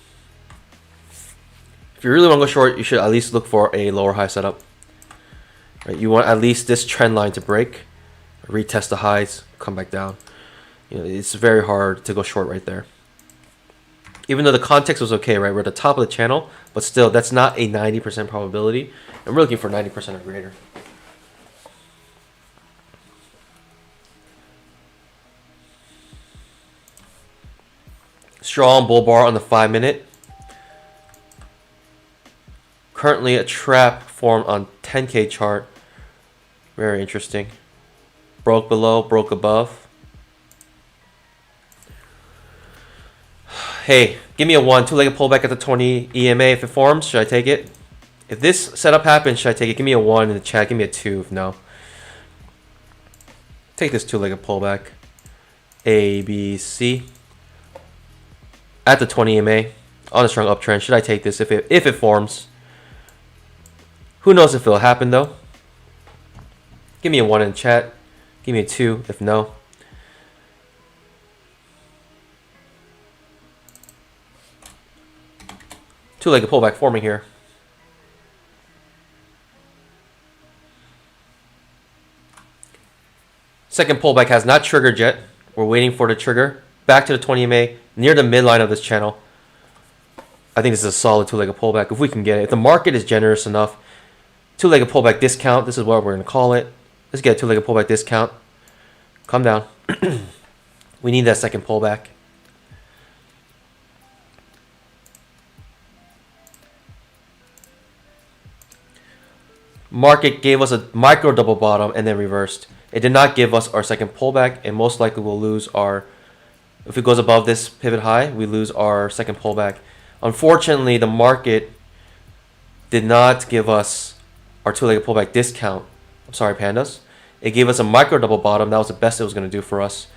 If you really want to go short, you should at least look for a lower high setup. Right? You want at least this trend line to break, retest the highs, come back down. You know, it's very hard to go short right there. Even though the context was okay, right? We're at the top of the channel, but still, that's not a 90% probability. And we're looking for 90% or greater. Strong bull bar on the 5 minute. Currently a trap formed on 10K chart. Very interesting. Broke below, broke above. Hey, give me a 1. Two-legged pullback at the 20 EMA. If it forms, should I take it? If this setup happens, should I take it? Give me a 1 in the chat. Give me a 2 if no. Take this two-legged pullback. A, B, C. At the 20 EMA. On a strong uptrend. Should I take this if it forms? Who knows if it'll happen though? Give me a 1 in the chat. Give me a 2 if no. Two-legged pullback forming here. Second pullback has not triggered yet. We're waiting for the trigger. Back to the 20 MA near the midline of this channel. I think this is a solid two-legged pullback if we can get it. If the market is generous enough, two-legged pullback discount. This is what we're going to call it. Let's get a two-legged pullback discount. Calm down. We need that second pullback. Market gave us a micro double bottom and then reversed. It did not give us our second pullback, and most likely we'll lose our, if it goes above this pivot high, we lose our second pullback. Unfortunately, the market did not give us our two-legged pullback discount. I'm sorry, pandas. It gave us a micro double bottom. That was the best it was going to do for us.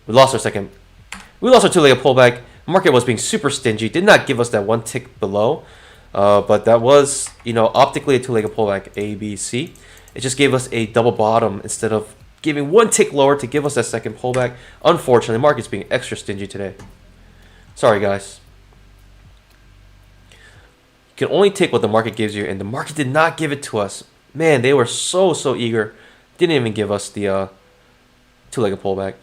We lost our two-legged pullback. Market was being super stingy. Did not give us that one tick below. But that was, optically a two-legged pullback, A, B, C. It just gave us a double bottom instead of giving one tick lower to give us that second pullback. Unfortunately, the market's being extra stingy today. Sorry, guys. You can only take what the market gives you, and the market did not give it to us. Man, they were so eager. Didn't even give us the two-legged pullback.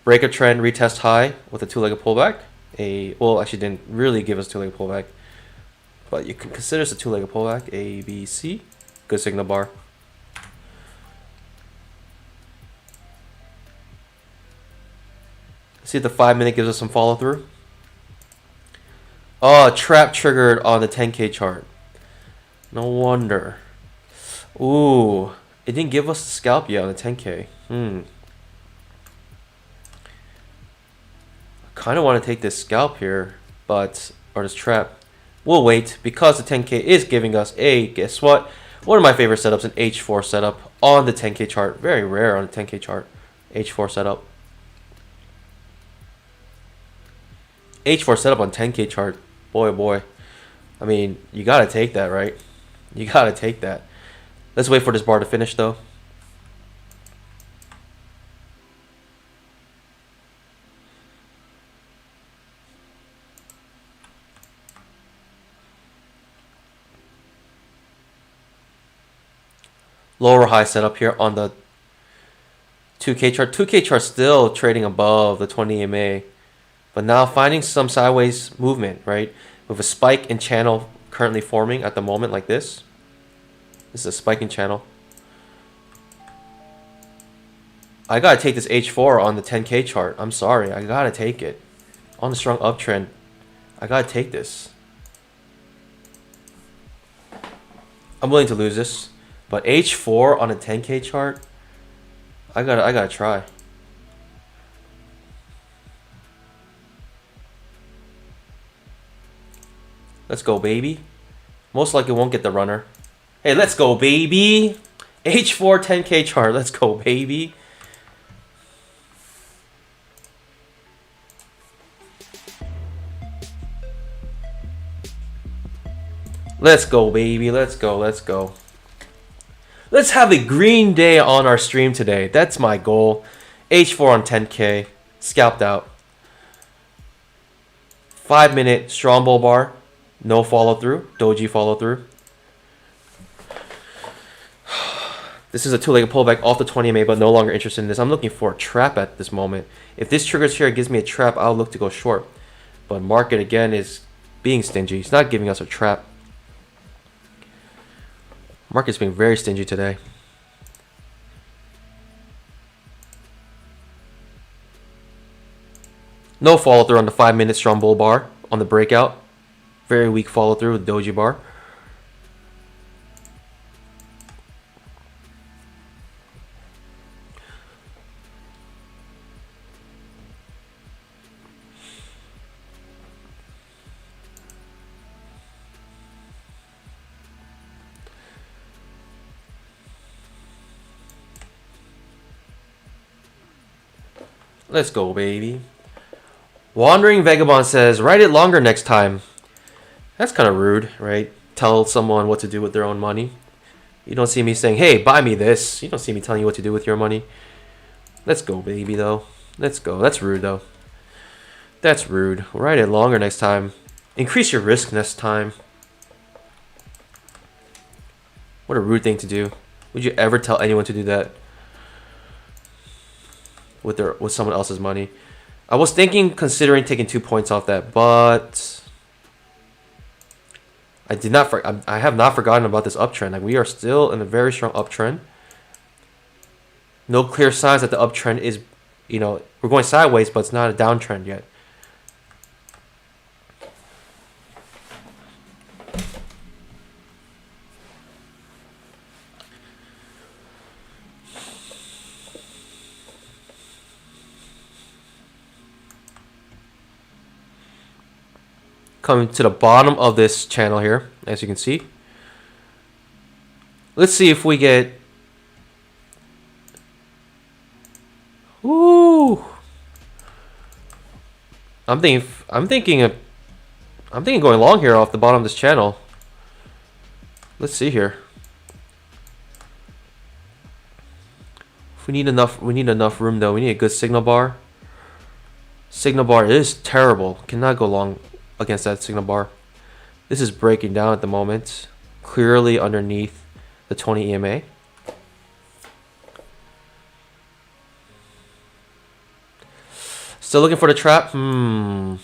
Break a trend, retest high with a two-legged pullback. Well, actually didn't really give us two-legged pullback, but you can consider this a two-legged pullback. A, B, C. Good signal bar. See if the 5-minute gives us some follow through. Oh, trap triggered on the 10K chart. No wonder. Ooh, it didn't give us the scalp yet on the 10K. Kind of want to take this scalp here, or this trap. We'll wait because the 10K is giving us guess what? One of my favorite setups, an H4 setup on the 10K chart. Very rare on the 10K chart. H4 setup. H4 setup on 10K chart. Boy, oh boy. I mean, you got to take that, right? You got to take that. Let's wait for this bar to finish, though. Lower high setup here on the 2K chart. 2K chart still trading above the 20 EMA, but now finding some sideways movement, right? With a spike in channel currently forming at the moment like this. This is a spike in channel. I gotta take this H4 on the 10K chart. I'm sorry, I gotta take it. On the strong uptrend, I gotta take this. I'm willing to lose this. But H4 on a 10K chart, I gotta try. Let's go, baby. Most likely won't get the runner. Hey, let's go, baby. H4 10K chart. Let's go, baby. Let's go, baby. Let's go. Let's go. Let's have a green day on our stream today. That's my goal. H4 on 10K. Scalped out. 5-minute strong bull bar. No follow through. Doji follow through. This is a two-legged pullback off the 20 MA, but no longer interested in this. I'm looking for a trap at this moment. If this triggers here, it gives me a trap, I'll look to go short. But market again is being stingy. It's not giving us a trap. Market's being very stingy today. No follow through on the 5-minute strong bull bar on the breakout. Very weak follow through with doji bar. Let's go, baby. Wandering Vagabond says, write it longer next time. That's kind of rude, right? Tell someone what to do with their own money. You don't see me saying, hey, buy me this. You don't see me telling you what to do with your money. Let's go, baby, though. Let's go. That's rude, though. That's rude. Write it longer next time. Increase your risk next time. What a rude thing to do. Would you ever tell anyone to do that? with someone else's money. I was considering taking 2 points off that, but I did not. I have not forgotten about this uptrend. Like, we are still in a very strong uptrend. No clear signs that the uptrend is, we're going sideways, but it's not a downtrend yet. Coming to the bottom of this channel here, as you can see. Let's see if we get... Ooh! I'm thinking going long here off the bottom of this channel. Let's see here. We need enough room though. We need a good signal bar. Signal bar is terrible. Cannot go long against that signal bar. This is breaking down at the moment. Clearly underneath the 20 EMA. Still looking for the trap. A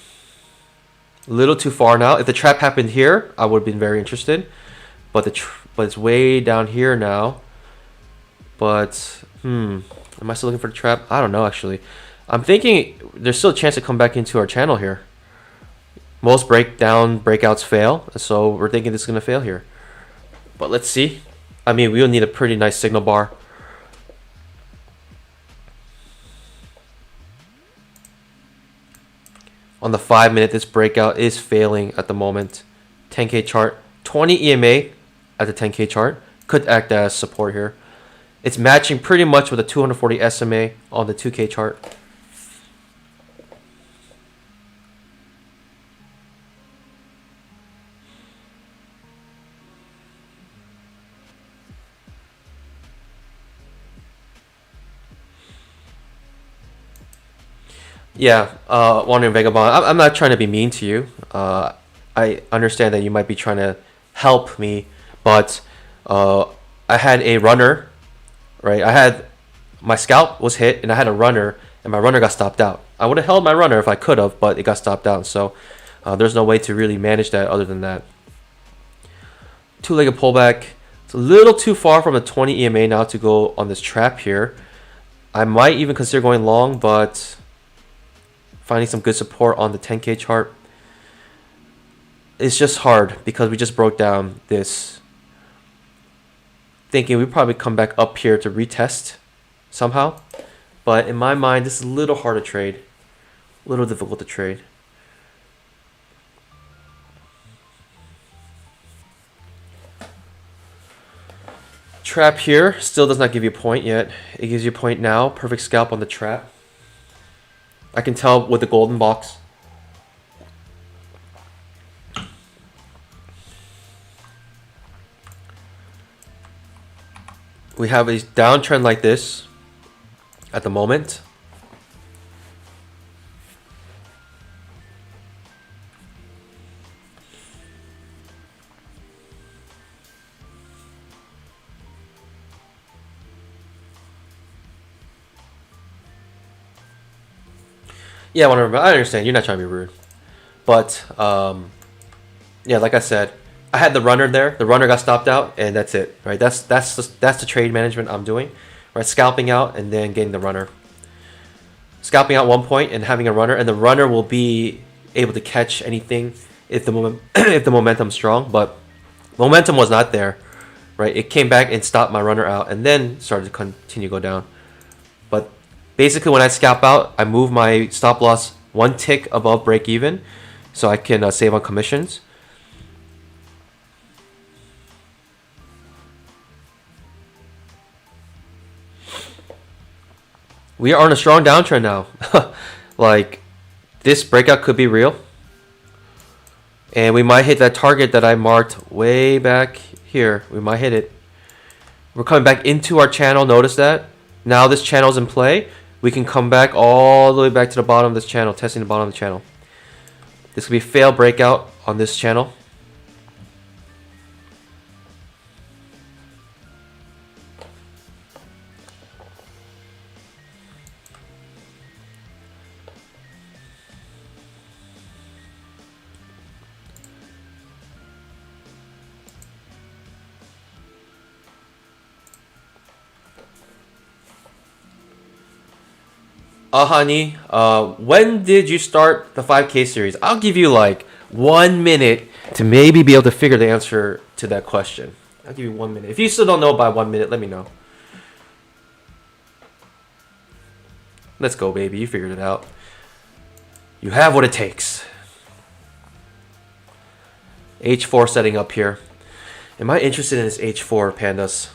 little too far now. If the trap happened here, I would have been very interested. But it's way down here now. But am I still looking for the trap? I don't know actually. I'm thinking there's still a chance to come back into our channel here. Most breakouts fail, so we're thinking this is gonna fail here. But let's see. I mean, we'll need a pretty nice signal bar. On the 5-minute, this breakout is failing at the moment. 10K chart, 20 EMA at the 10K chart could act as support here. It's matching pretty much with a 240 SMA on the 2K chart. Yeah, Wandering Vagabond, I'm not trying to be mean to you. I understand that you might be trying to help me, but I had a runner, right? My scalp was hit, and I had a runner, and my runner got stopped out. I would have held my runner if I could have, but it got stopped out, so there's no way to really manage that other than that. Two-legged pullback. It's a little too far from the 20 EMA now to go on this trap here. I might even consider going long, but finding some good support on the 10K chart. It's just hard because we just broke down this. Thinking we probably come back up here to retest somehow. But in my mind, this is a little hard to trade. A little difficult to trade. Trap here still does not give you a point yet. It gives you a point now. Perfect scalp on the trap. I can tell with the golden box. We have a downtrend like this at the moment. Yeah, whatever. I understand. You're not trying to be rude, but yeah, like I said, I had the runner there. The runner got stopped out, and that's it. Right? That's the trade management I'm doing. Right? Scalping out and then getting the runner. Scalping out 1 point and having a runner, and the runner will be able to catch anything if the if the momentum's strong. But momentum was not there. Right? It came back and stopped my runner out, and then started to continue to go down. But basically, when I scalp out, I move my stop loss 1 tick above break even, so I can save on commissions. We are on a strong downtrend now. Like, this breakout could be real, and we might hit that target that I marked way back here. We might hit it. We're coming back into our channel. Notice that now this channel is in play. We can come back all the way back to the bottom of this channel, testing the bottom of the channel. This could be a failed breakout on this channel. Honey, when did you start the 5K series? I'll give you like 1 minute to maybe be able to figure the answer to that question. I'll give you 1 minute. If you still don't know by 1 minute, let me know. Let's go, baby. You figured it out. You have what it takes. H4 setting up here. Am I interested in this H4, pandas?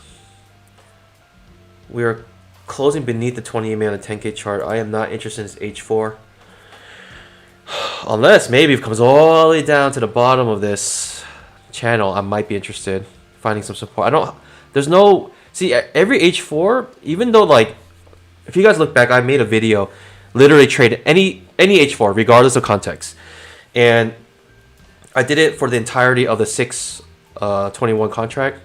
We are closing beneath the 20 EMA on the 10K chart. I am not interested in this H4. Unless maybe it comes all the way down to the bottom of this channel, I might be interested. Finding some support. I don't... There's no... See, every H4, even though, like... If you guys look back, I made a video literally trade any H4, regardless of context. And I did it for the entirety of the 621 contract.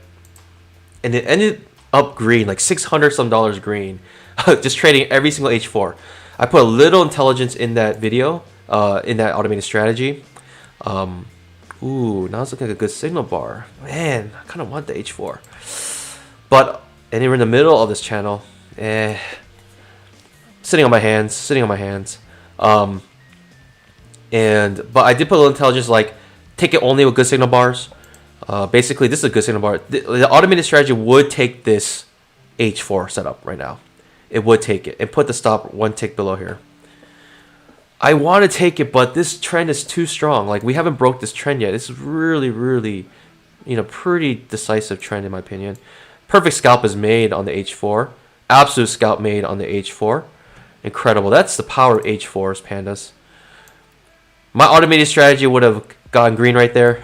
And it ended up green, like $600 some green. Just trading every single H4. I put a little intelligence in that video, in that automated strategy. Ooh, now it's looking like a good signal bar. Man, I kind of want the H4. But, and we're in the middle of this channel. Sitting on my hands. But I did put a little intelligence, like, take it only with good signal bars. Basically, this is a good signal bar. The automated strategy would take this H4 setup right now. It would take it and put the stop one tick below here. I want to take it, but this trend is too strong. Like, we haven't broke this trend yet. This is really, really, pretty decisive trend in my opinion. Perfect scalp is made on the H4. Absolute scalp made on the H4. Incredible. That's the power of H4s, pandas. My automated strategy would have gotten green right there.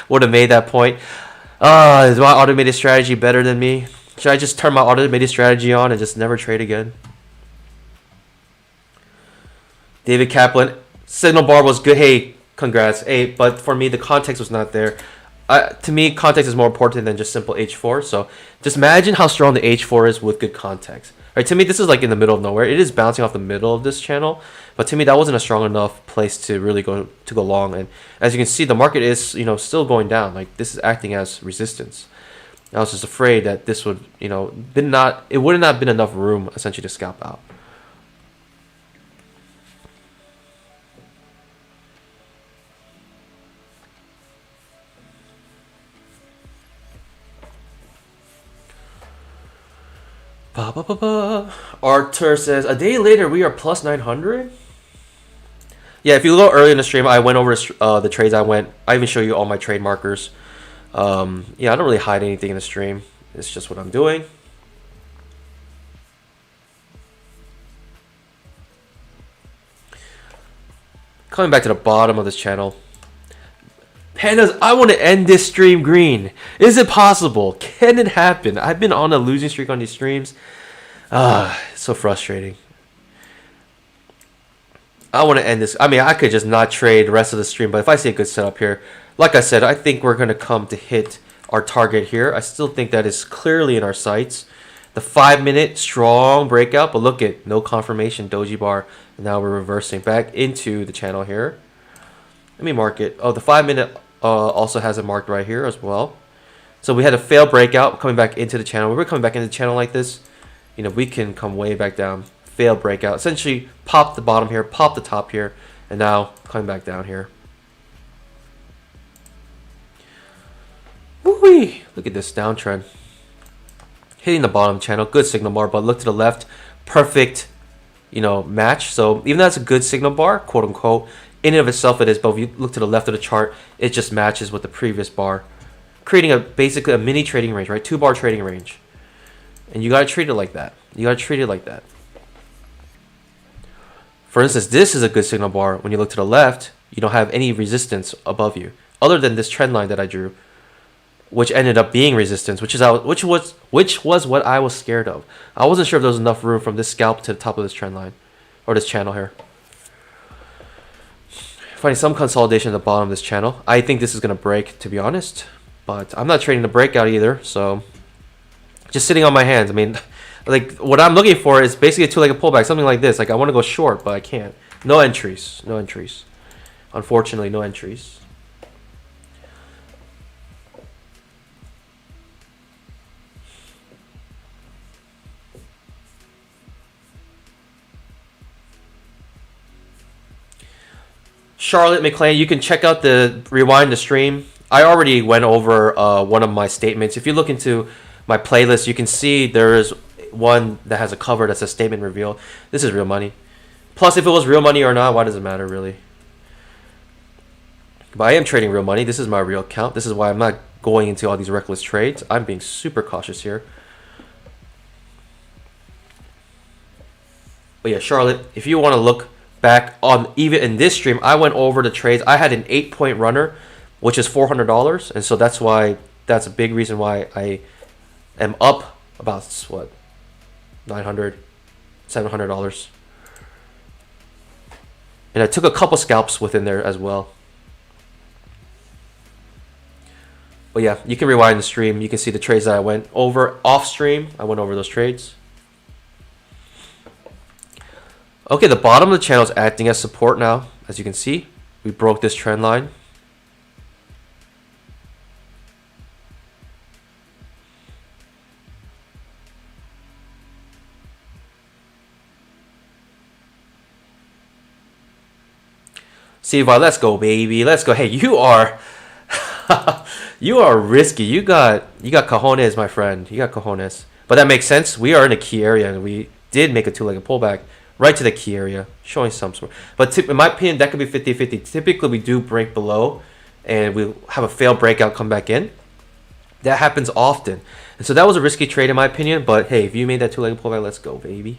Would have made that point. Is my automated strategy better than me? Should I just turn my automated strategy on and just never trade again? David Kaplan, signal bar was good. Hey, congrats. Hey, but for me, the context was not there. To me, context is more important than just simple H4. So just imagine how strong the H4 is with good context. Right, to me, this is like in the middle of nowhere. It is bouncing off the middle of this channel, but to me, that wasn't a strong enough place to really go long. And as you can see, the market is still going down. Like, this is acting as resistance. I was just afraid that this would it would not have been enough room essentially to scalp out. Arthur says, a day later we are plus 900. Yeah, if you look early in the stream, I went over the trades I even show you all my trade markers. Yeah, I don't really hide anything in the stream. It's just what I'm doing. Coming back to the bottom of this channel. Pandas, I want to end this stream green. Is it possible? Can it happen? I've been on a losing streak on these streams. It's so frustrating. I want to end this. I mean, I could just not trade the rest of the stream, but if I see a good setup here, like I said, I think we're going to come to hit our target here. I still think that is clearly in our sights. The 5-minute strong breakout, but look at no confirmation doji bar. And now we're reversing back into the channel here. Let me mark it. Oh, the 5-minute also has it marked right here as well. So we had a failed breakout coming back into the channel. When we're coming back into the channel like this, we can come way back down. Failed breakout. Essentially, pop the bottom here, pop the top here, and now coming back down here. Woo-wee! Look at this downtrend. Hitting the bottom channel, good signal bar, but look to the left, perfect, match. So even though that's a good signal bar, quote unquote, in and of itself it is, but if you look to the left of the chart, it just matches with the previous bar, creating basically a mini trading range, right? 2-bar trading range. And you gotta treat it like that. You gotta treat it like that. For instance, this is a good signal bar. When you look to the left, you don't have any resistance above you, other than this trend line that I drew, which ended up being resistance, which was what I was scared of. I wasn't sure if there was enough room from this scalp to the top of this trend line, or this channel here. Finding some consolidation at the bottom of this channel. I think this is gonna break, to be honest, but I'm not trading the breakout either. So just sitting on my hands. I mean, like, what I'm looking for is basically a 2-legged pullback, something like this. Like, I want to go short, but I can't. No entries. No entries. Unfortunately, no entries. Charlotte McLean, you can check out the rewind the stream. I already went over one of my statements. If you look into my playlist, you can see there is one that has a cover that says statement reveal. This is real money. Plus, if it was real money or not, why does it matter really? But I am trading real money. This is my real account. This is why I'm not going into all these reckless trades. I'm being super cautious here. But yeah, Charlotte, if you want to look back on even in this stream, I went over the trades. I had an 8-point runner, which is $400, and so that's a big reason why I am up about what, $900, $700. And I took a couple scalps within there as well. But yeah, you can rewind the stream. You can see the trades that I went over off stream. I went over those trades. Okay, the bottom of the channel is acting as support now. As you can see, we broke this trend line. Siva, let's go, baby. Let's go. Hey, you are you are risky. You got cojones, my friend. You got cojones. But that makes sense. We are in a key area, and we did make a two-legged pullback right to the key area, showing some sort. But in my opinion, that could be 50-50. Typically, we do break below, and we have a failed breakout, come back in. That happens often. And so that was a risky trade in my opinion. But hey, if you made that two-legged pullback, let's go, baby.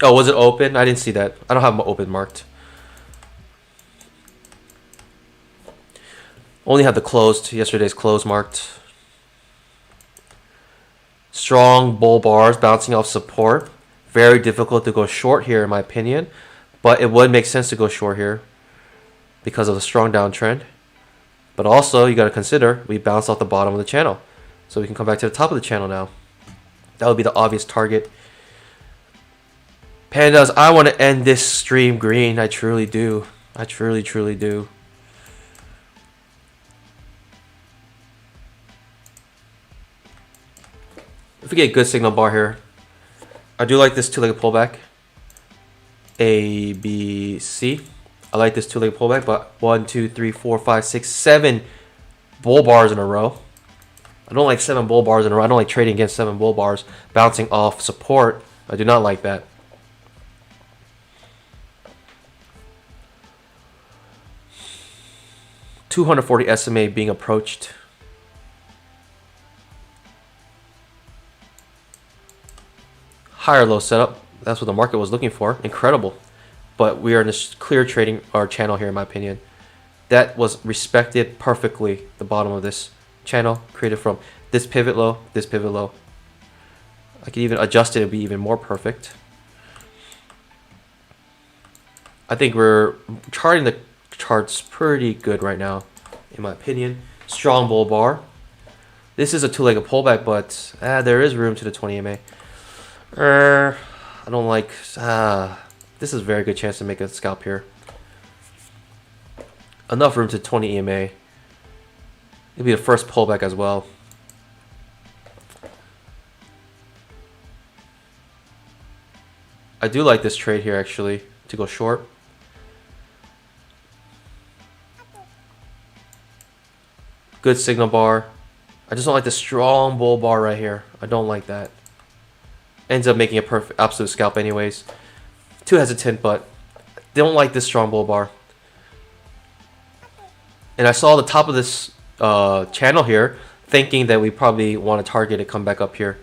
Oh, was it open? I didn't see that. I don't have my open marked. Only have the closed, yesterday's close marked. Strong bull bars bouncing off support. Very difficult to go short here in my opinion. But it would make sense to go short here because of the strong downtrend. But also, you got to consider, we bounced off the bottom of the channel. So we can come back to the top of the channel now. That would be the obvious target. Pandas, I want to end this stream green. I truly do. I truly do. If we get a good signal bar here, I do like this two-legged pullback. A, B, C. I like this two-legged pullback, but 1, 2, 3, 4, 5, 6, 7 bull bars in a row. I don't like 7 bull bars in a row. I don't like trading against 7 bull bars bouncing off support. I do not like that. $240 SMA being approached. Higher low setup. That's what the market was looking for. Incredible. But we are in this clear trading our channel here in my opinion. That was respected perfectly. The bottom of this channel created from this pivot low, this pivot low. I could even adjust it to be even more perfect. I think we're charting the charts pretty good right now in my opinion. Strong bull bar. This is a two-legged pullback, but there is room to the 20 MA. I don't like this is a very good chance to make a scalp here. Enough room to 20 EMA. It'll be the first pullback as well. I do like this trade here actually to go short. Good signal bar. I just don't like the strong bull bar right here. I don't like that. Ends up making a perfect absolute scalp anyways. Too hesitant, but don't like this strong bull bar. And I saw the top of this channel here, thinking that we probably want to target it, come back up here.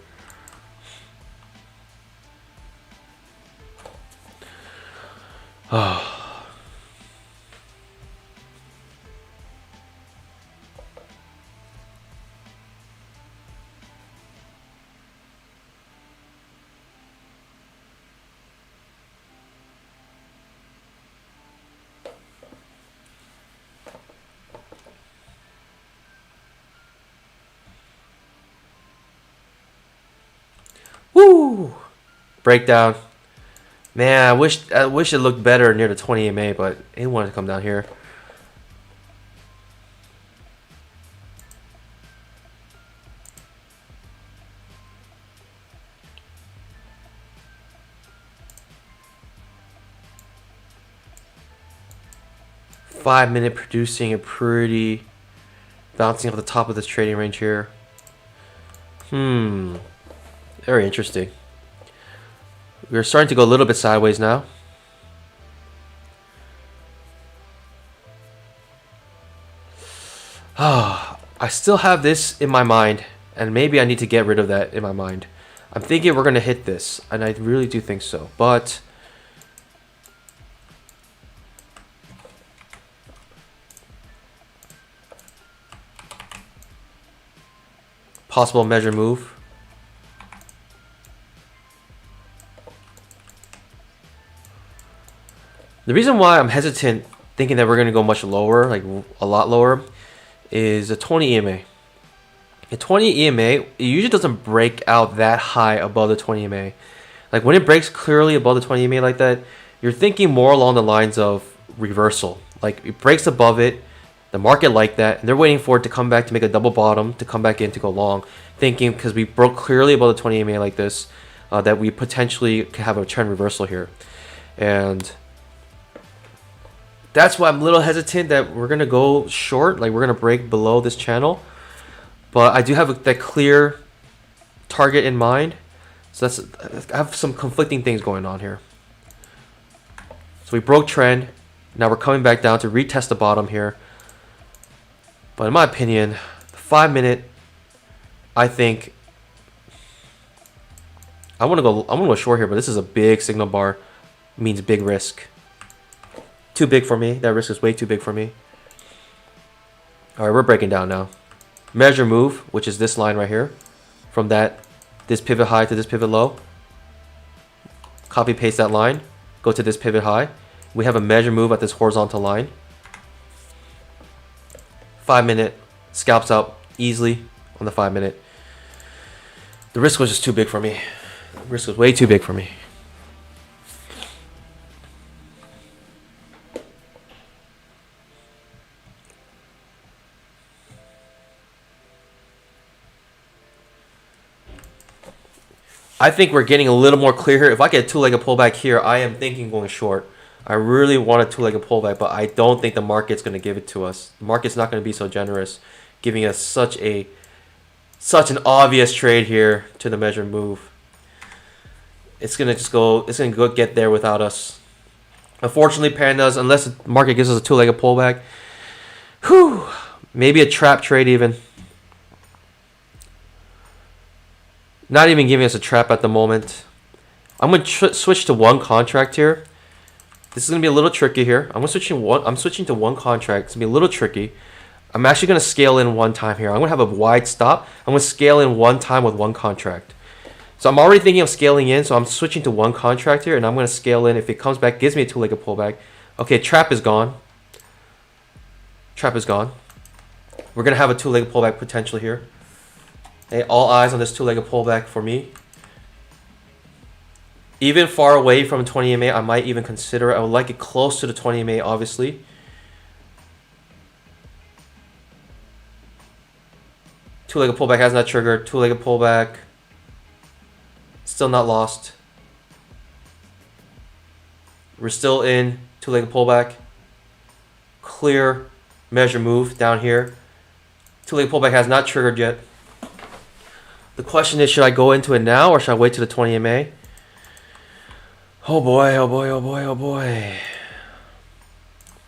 Woo! Breakdown. Man, I wish it looked better near the 20 MA, but it wanted to come down here. 5-minute producing a pretty bouncing off the top of this trading range here. Very interesting. We're starting to go a little bit sideways now. I still have this in my mind, and maybe I need to get rid of that in my mind. I'm thinking we're going to hit this, and I really do think so. But possible measure move. The reason why I'm hesitant thinking that we're going to go much lower, like a lot lower, is a 20 EMA. A 20 EMA, it usually doesn't break out that high above the 20 EMA. Like when it breaks clearly above the 20 EMA like that, you're thinking more along the lines of reversal. Like it breaks above it, the market like that, and they're waiting for it to come back to make a double bottom, to come back in to go long, thinking because we broke clearly above the 20 EMA like this, that we potentially could have a trend reversal here. And that's why I'm a little hesitant that we're going to go short, like we're going to break below this channel. But I do have that clear target in mind. So I have some conflicting things going on here. So we broke trend. Now we're coming back down to retest the bottom here. But in my opinion, the 5-minute, I think I want to go short here, but this is a big signal bar, means big risk. Too big for me. That risk is way too big for me. All right, we're breaking down now. Measure move, which is this line right here, from this pivot high to this pivot low. Copy paste that line, go to this pivot high. We have a measure move at this horizontal line. 5-minute scalps out easily on the 5-minute. The risk was just too big for me. The risk was way too big for me. I think we're getting a little more clear here. If I get a two-legged pullback here, I am thinking going short. I really want a two-legged pullback, but I don't think the market's going to give it to us. The market's not going to be so generous, giving us such an obvious trade here to the measured move. It's going to go get there without us. Unfortunately, pandas, unless the market gives us a two-legged pullback, maybe a trap trade even. Not even giving us a trap at the moment. I'm going to switch to one contract here. This is going to be a little tricky here. I'm switching to one contract. It's going to be a little tricky. I'm actually going to scale in one time here. I'm going to have a wide stop. I'm going to scale in one time with one contract. So I'm already thinking of scaling in, so I'm switching to one contract here, and I'm going to scale in. If it comes back, gives me a two-legged pullback. Okay, trap is gone. Trap is gone. We're going to have a two-legged pullback potential here. Hey, all eyes on this two-legged pullback for me. Even far away from 20 MA, I might even consider it. I would like it close to the 20 MA, obviously. Two-legged pullback has not triggered. Two-legged pullback. Still not lost. We're still in two-legged pullback. Clear measure move down here. Two-legged pullback has not triggered yet. The question is, should I go into it now or should I wait to the 20 MA? Oh boy, oh boy, oh boy, oh boy.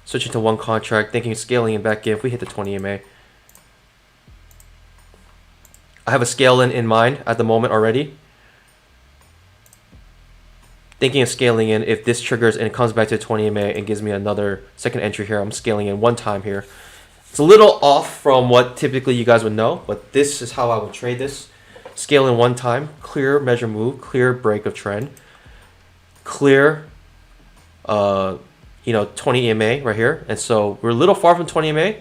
Switching to one contract, thinking of scaling it back in if we hit the 20 MA. I have a scale in mind at the moment already. Thinking of scaling in if this triggers and it comes back to 20 MA and gives me another second entry here. I'm scaling in one time here. It's a little off from what typically you guys would know, but this is how I would trade this. Scale in one time, clear measure move, clear break of trend, clear 20 EMA right here. And so we're a little far from 20 EMA.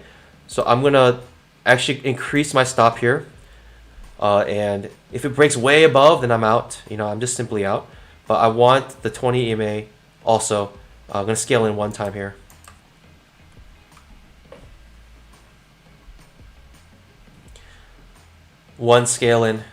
So I'm gonna actually increase my stop here. And if it breaks way above, then I'm out. I'm just simply out. But I want the 20 EMA also. I'm gonna scale in one time here. One scale in.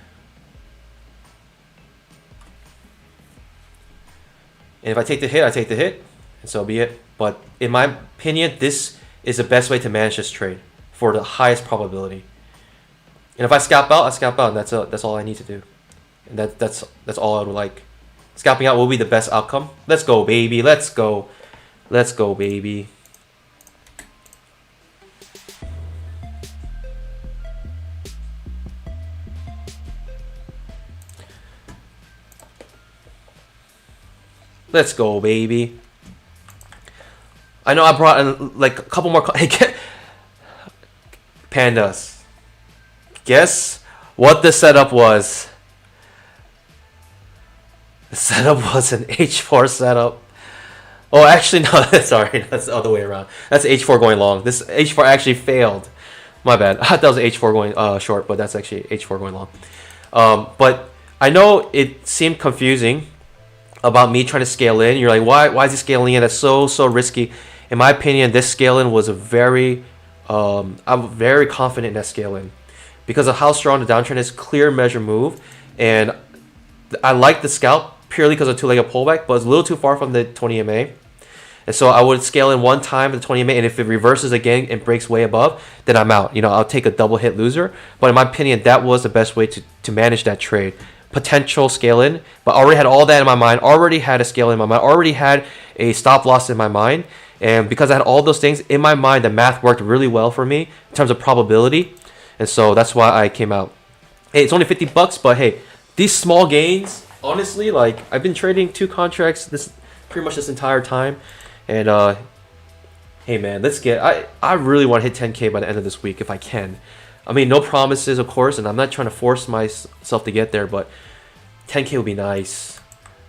And if I take the hit, I take the hit, and so be it. But in my opinion, this is the best way to manage this trade for the highest probability. And if I scalp out, I scalp out, and that's all I need to do. And that's all I would like. Scalping out will be the best outcome. Let's go, baby. Let's go. Let's go, baby. Let's go, baby. I know I brought in like a couple more. Pandas. Guess what the setup was? The setup was an H4 setup. Oh, actually, no. Sorry, that's the other way around. That's H4 going long. This H4 actually failed. My bad. I thought that was H4 going short, but that's actually H4 going long. But I know it seemed confusing about me trying to scale in. You're like, why is he scaling in? That's so risky. In my opinion, this scale in was a very I'm very confident in that scale in because of how strong the downtrend is. Clear measure move, and I like the scalp purely because of two-legged pullback, but it's a little too far from the 20 MA. And so I would scale in one time at the 20 MA, and if it reverses again and breaks way above, then I'm out. You know, I'll take a double hit loser. But in my opinion, that was the best way to manage that trade. Potential scale in, but already had all that in my mind, already had a scale in my mind, already had a stop loss in my mind. And because I had all those things in my mind, the math worked really well for me in terms of probability. And so that's why I came out. Hey, it's only $50, but hey, these small gains, honestly, like I've been trading 2 contracts pretty much this entire time. And hey man, let's get, I really want to hit 10K by the end of this week if I can. I mean, no promises, of course, and I'm not trying to force myself to get there, but 10K would be nice.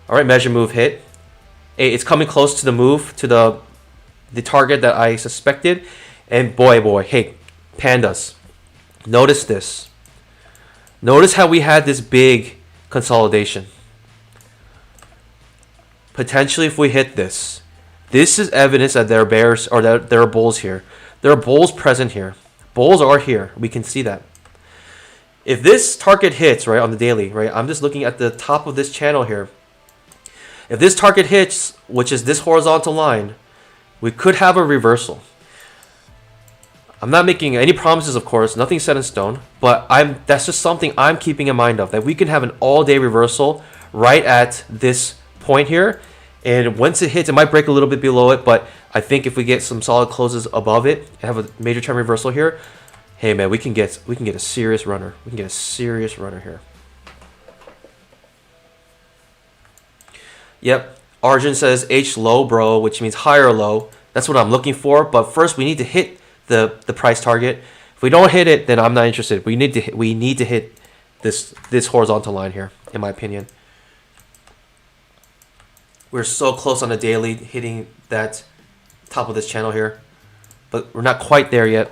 All right, measure move hit. Hey, it's coming close to the move, to the target that I suspected. And boy, hey, pandas, notice this. Notice how we had this big consolidation. Potentially, if we hit this, this is evidence that there are bears or that there are bulls here. There are bulls present here. Bulls are here. We can see that. If this target hits, right, on the daily, right, I'm just looking at the top of this channel here. If this target hits, which is this horizontal line, we could have a reversal. I'm not making any promises, of course, nothing set in stone, but that's just something I'm keeping in mind of, that we can have an all-day reversal right at this point here. And once it hits, it might break a little bit below it, but I think if we get some solid closes above it and have a major trend reversal here, hey man, we can get a serious runner. We can get a serious runner here. Yep, Arjun says H low, bro, which means higher low. That's what I'm looking for. But first, we need to hit the price target. If we don't hit it, then I'm not interested. We need to hit this horizontal line here, in my opinion. We're so close on the daily hitting that top of this channel here, but we're not quite there yet.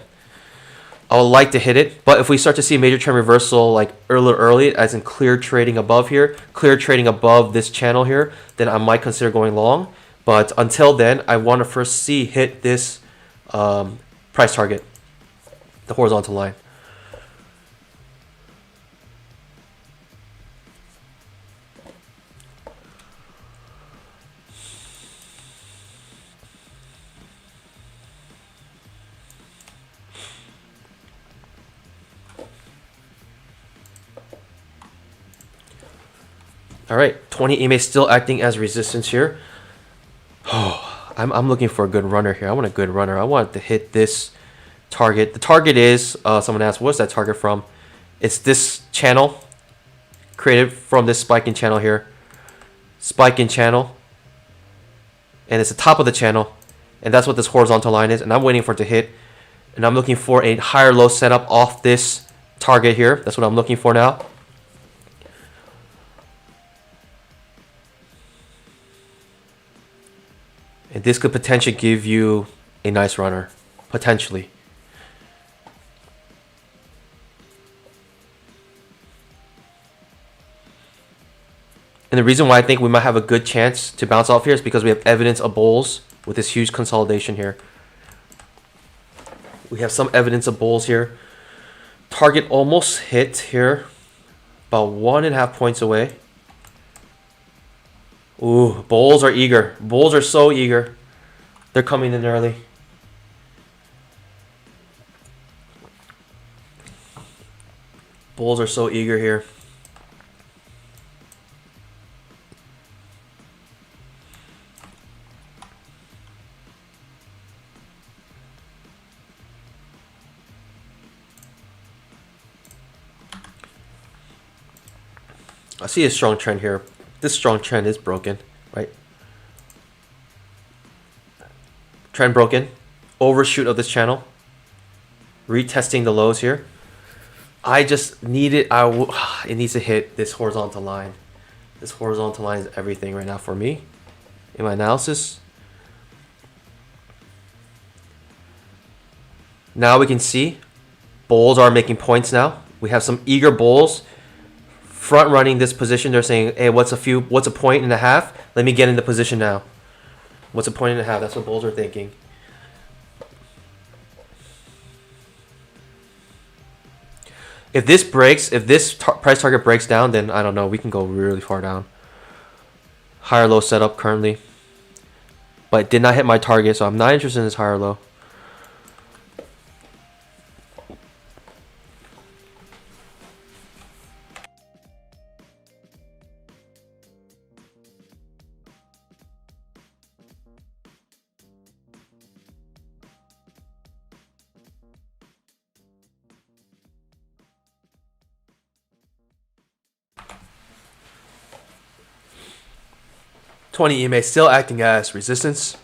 I would like to hit it, but if we start to see a major trend reversal like early, as in clear trading above here, clear trading above this channel here, then I might consider going long. But until then, I want to first hit this price target, the horizontal line. All right, 20 EMA still acting as resistance here. Oh, I'm looking for a good runner here. I want a good runner. I want to hit this target. The target is, someone asked, what's that target from? It's this channel, created from this spiking channel here. Spiking channel. And it's the top of the channel. And that's what this horizontal line is. And I'm waiting for it to hit. And I'm looking for a higher low setup off this target here. That's what I'm looking for now. And this could potentially give you a nice runner, potentially. And the reason why I think we might have a good chance to bounce off here is because we have evidence of bulls with this huge consolidation here. We have some evidence of bulls here. Target almost hit here, about 1.5 points away. Ooh, bulls are eager. Bulls are so eager. They're coming in early. Bulls are so eager here. I see a strong trend here. This strong trend is broken, right? Trend broken. Overshoot of this channel. Retesting the lows here. I just need it. It needs to hit this horizontal line. This horizontal line is everything right now for me in my analysis. Now we can see bulls are making points now. We have some eager bulls front running this position. They're saying, hey, what's a point and a half? Let me get in the position now. What's a point and a half? That's what bulls are thinking. If this breaks, if this price target breaks down, then I don't know. We can go really far down. Higher low setup currently. But it did not hit my target, so I'm not interested in this higher low. $20 EMA still acting as resistance.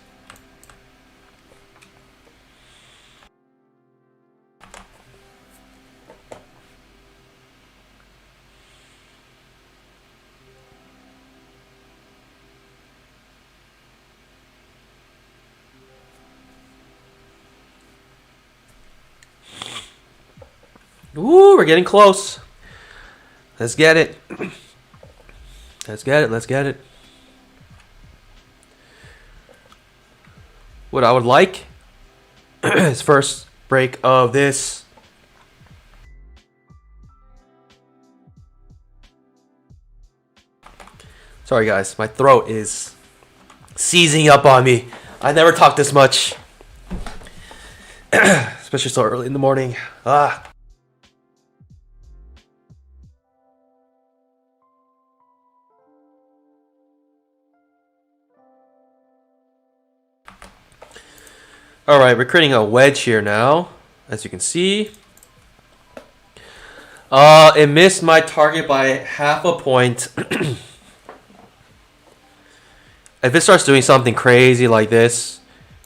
Ooh, we're getting close. Let's get it. Let's get it. Let's get it. What I would like is first break of this. Sorry guys, my throat is seizing up on me. I never talk this much. Especially so early in the morning. All right, we're creating a wedge here now, as you can see. It missed my target by half a point. If it starts doing something crazy like this,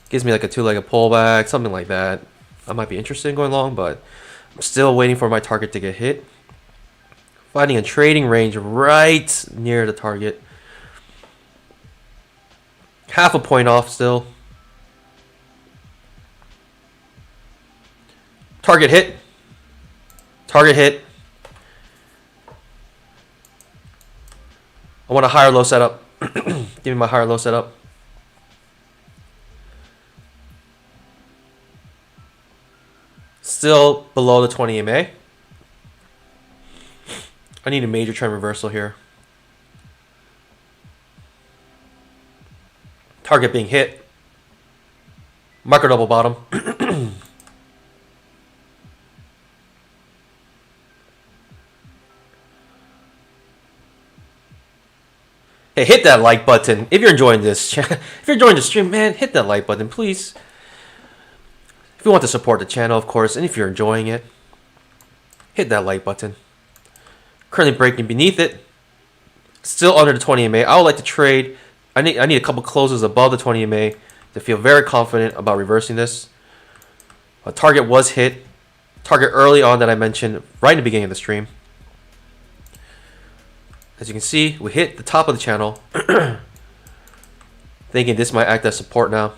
gives me like a two-legged pullback, something like that, I might be interested in going long, but I'm still waiting for my target to get hit. Finding a trading range right near the target. Half a point off still. Target hit. Target hit. I want a higher low setup. Give me my higher low setup. Still below the 20 EMA. I need a major trend reversal here. Target being hit. Micro double bottom. Hey, hit that like button if you're enjoying this. If you're enjoying the stream, man, hit that like button, please. If you want to support the channel, of course, and if you're enjoying it, hit that like button. Currently breaking beneath it. Still under the 20 EMA. I would like to trade. I need a couple closes above the 20 EMA to feel very confident about reversing this. A target was hit. Target early on that I mentioned right in the beginning of the stream. As you can see, we hit the top of the channel. Thinking this might act as support now.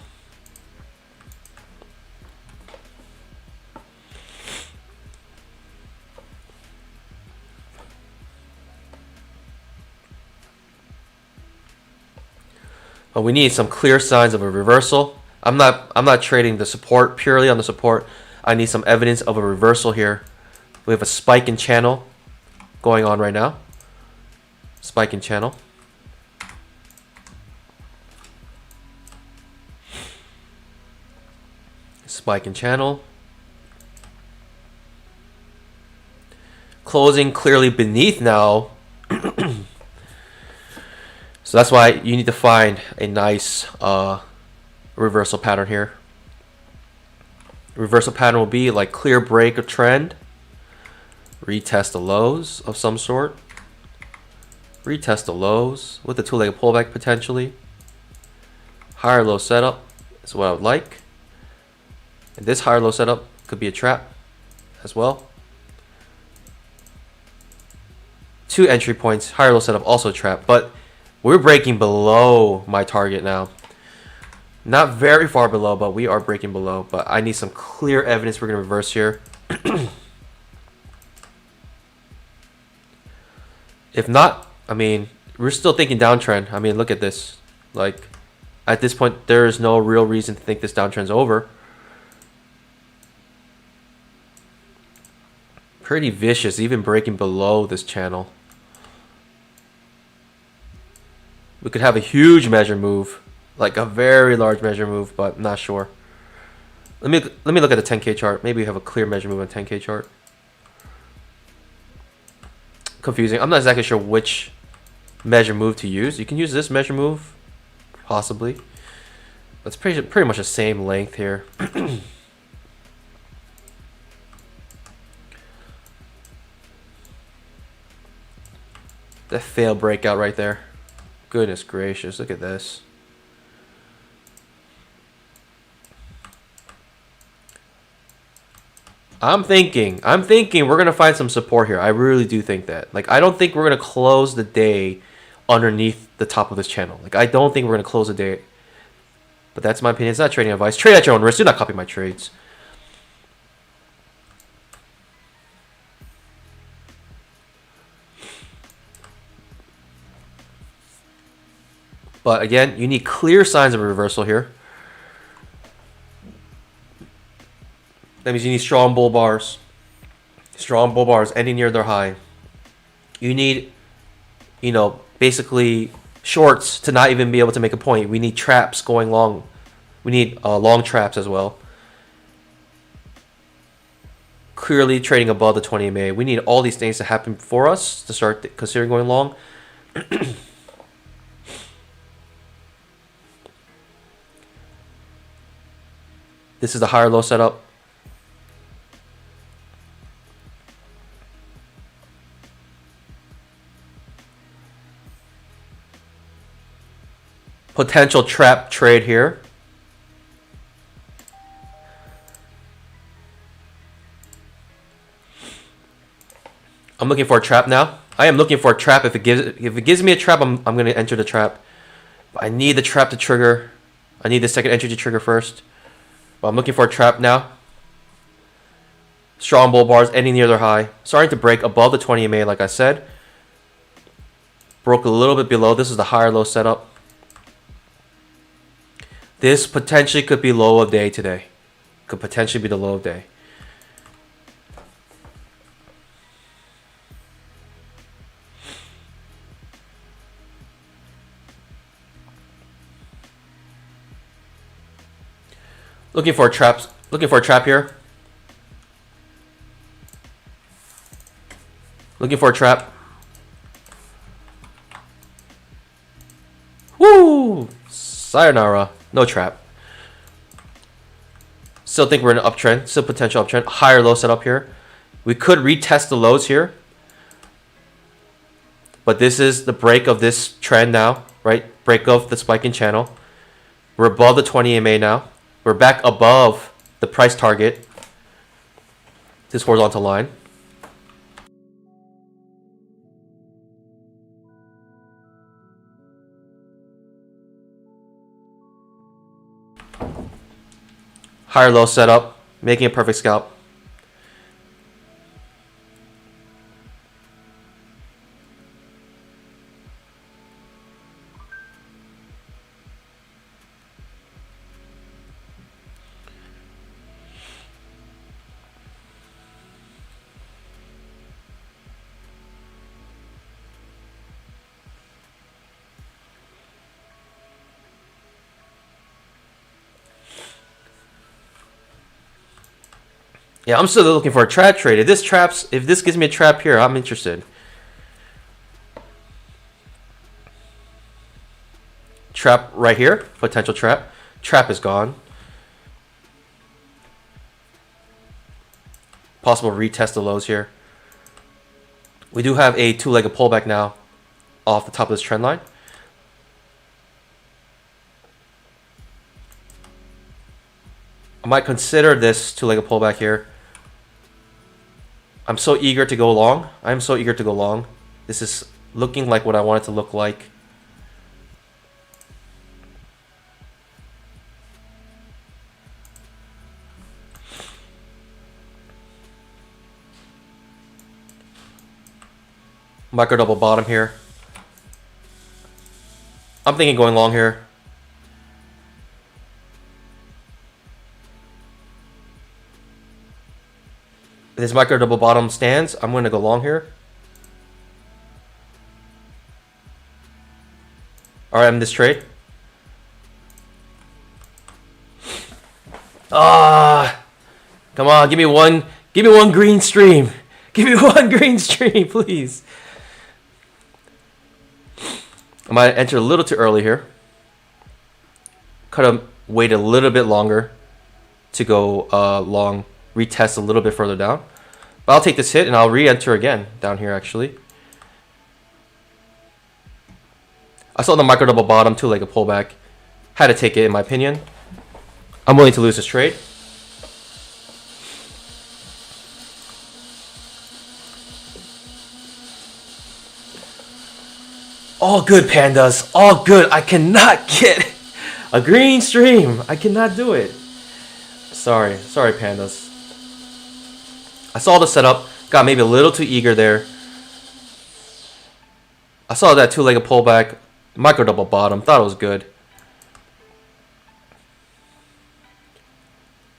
But we need some clear signs of a reversal. I'm not trading the support purely on the support. I need some evidence of a reversal here. We have a spike in channel going on right now. Spike in channel. Spike in channel. closing clearly beneath now. So that's why you need to find a nice reversal pattern here. Reversal pattern will be like clear break of trend, retest the lows of some sort, retest the lows with the two-legged pullback potentially. Higher low setup is what I would like. And this higher low setup could be a trap as well. 2 entry points, higher low setup also a trap, but we're breaking below my target now. Not very far below, but we are breaking below. But I need some clear evidence we're going to reverse here. If not, I mean, we're still thinking downtrend. I mean, look at this. Like, at this point, there is no real reason to think this downtrend's over. Pretty vicious, even breaking below this channel. We could have a huge measure move, like a very large measure move, but not sure. Let me look at the 10K chart. Maybe we have a clear measure move on 10K chart. Confusing. I'm not exactly sure which measure move to use. You can use this measure move, possibly. That's pretty much the same length here. That failed breakout right there. Goodness gracious, look at this. I'm thinking we're gonna find some support here. I really do think that. Like, I don't think we're gonna close the day underneath the top of this channel. Like, I don't think we're gonna close the day. But that's my opinion. It's not trading advice. Trade at your own risk. Do not copy my trades. But again, you need clear signs of a reversal here. That means you need strong bull bars. Strong bull bars ending near their high. You need, you know, basically shorts to not even be able to make a point. We need traps going long. We need long traps as well. Clearly trading above the 20 MA. We need all these things to happen for us to start considering going long. This is the higher low setup. Potential trap trade here. I'm looking for a trap now. I am looking for a trap. If it gives me a trap, I'm going to enter the trap. But I need the trap to trigger. I need the second entry to trigger first. But I'm looking for a trap now. Strong bull bars ending near their high. Starting to break above the 20 MA, like I said. Broke a little bit below. This is the higher low setup. This potentially could be low of day today. Could potentially be the low of day. Looking for a trap here. Looking for a trap. Woo! Sayonara. No trap. Still think we're in an uptrend. Still potential uptrend. Higher low setup here. We could retest the lows here. But this is the break of this trend now, right? Break of the spiking channel. We're above the 20 MA now. We're back above the price target. This horizontal line. Higher low setup, making a perfect scalp. Yeah, I'm still looking for a trap trade. If this gives me a trap here, I'm interested. Trap right here, potential trap. Trap is gone. Possible retest the lows here. We do have a two-legged pullback now off the top of this trend line. I might consider this two-legged pullback here. I'm so eager to go long. I'm so eager to go long. This is looking like what I want it to look like. Micro double bottom here. I'm thinking going long here. If this micro double bottom stands, I'm going to go long here. Alright, I'm in this trade. Come on, give me one green stream. Give me one green stream, please. I might enter a little too early here. Could have waited a little bit longer to go long, retest a little bit further down. But I'll take this hit and I'll re-enter again down here actually. I saw the micro double bottom, two-legged pullback. Had to take it in my opinion. I'm willing to lose this trade. All good, pandas. All good. I cannot get a green stream. I cannot do it. Sorry, pandas. I saw the setup. Got maybe a little too eager there. I saw that two-legged pullback. Micro double bottom. Thought it was good.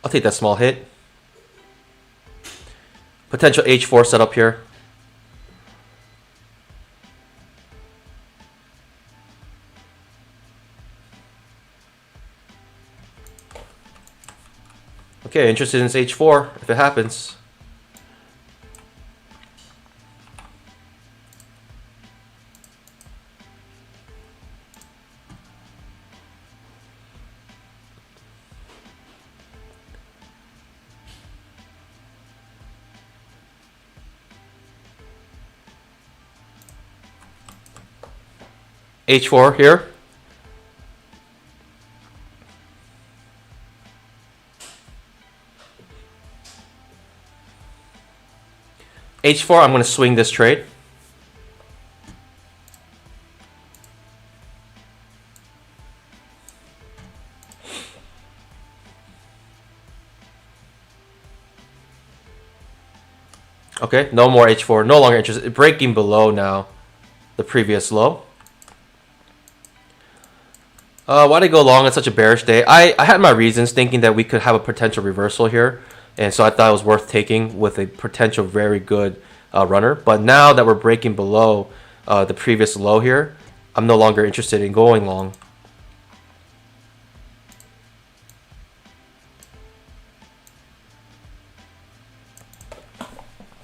I'll take that small hit. Potential H4 setup here. Okay, interested in this H4 if it happens. H4 here. H4, I'm going to swing this trade. Okay, no more H4, no longer interested. Breaking below now the previous low. Why did I go long on such a bearish day? I had my reasons thinking that we could have a potential reversal here. And so I thought it was worth taking with a potential very good runner. But now that we're breaking below the previous low here, I'm no longer interested in going long.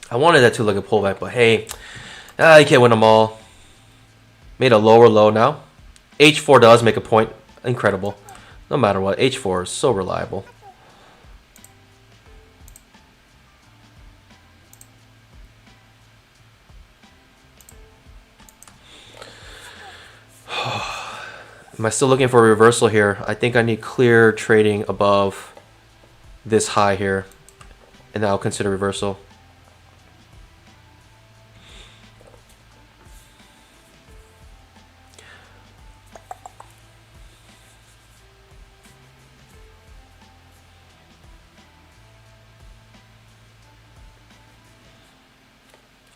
I wanted that two-legged pullback, but hey, you can't win them all. Made a lower low now. H4 does make a point. Incredible. No matter what, H4 is so reliable. Am I still looking for a reversal here? I think I need clear trading above this high here, and I'll consider reversal.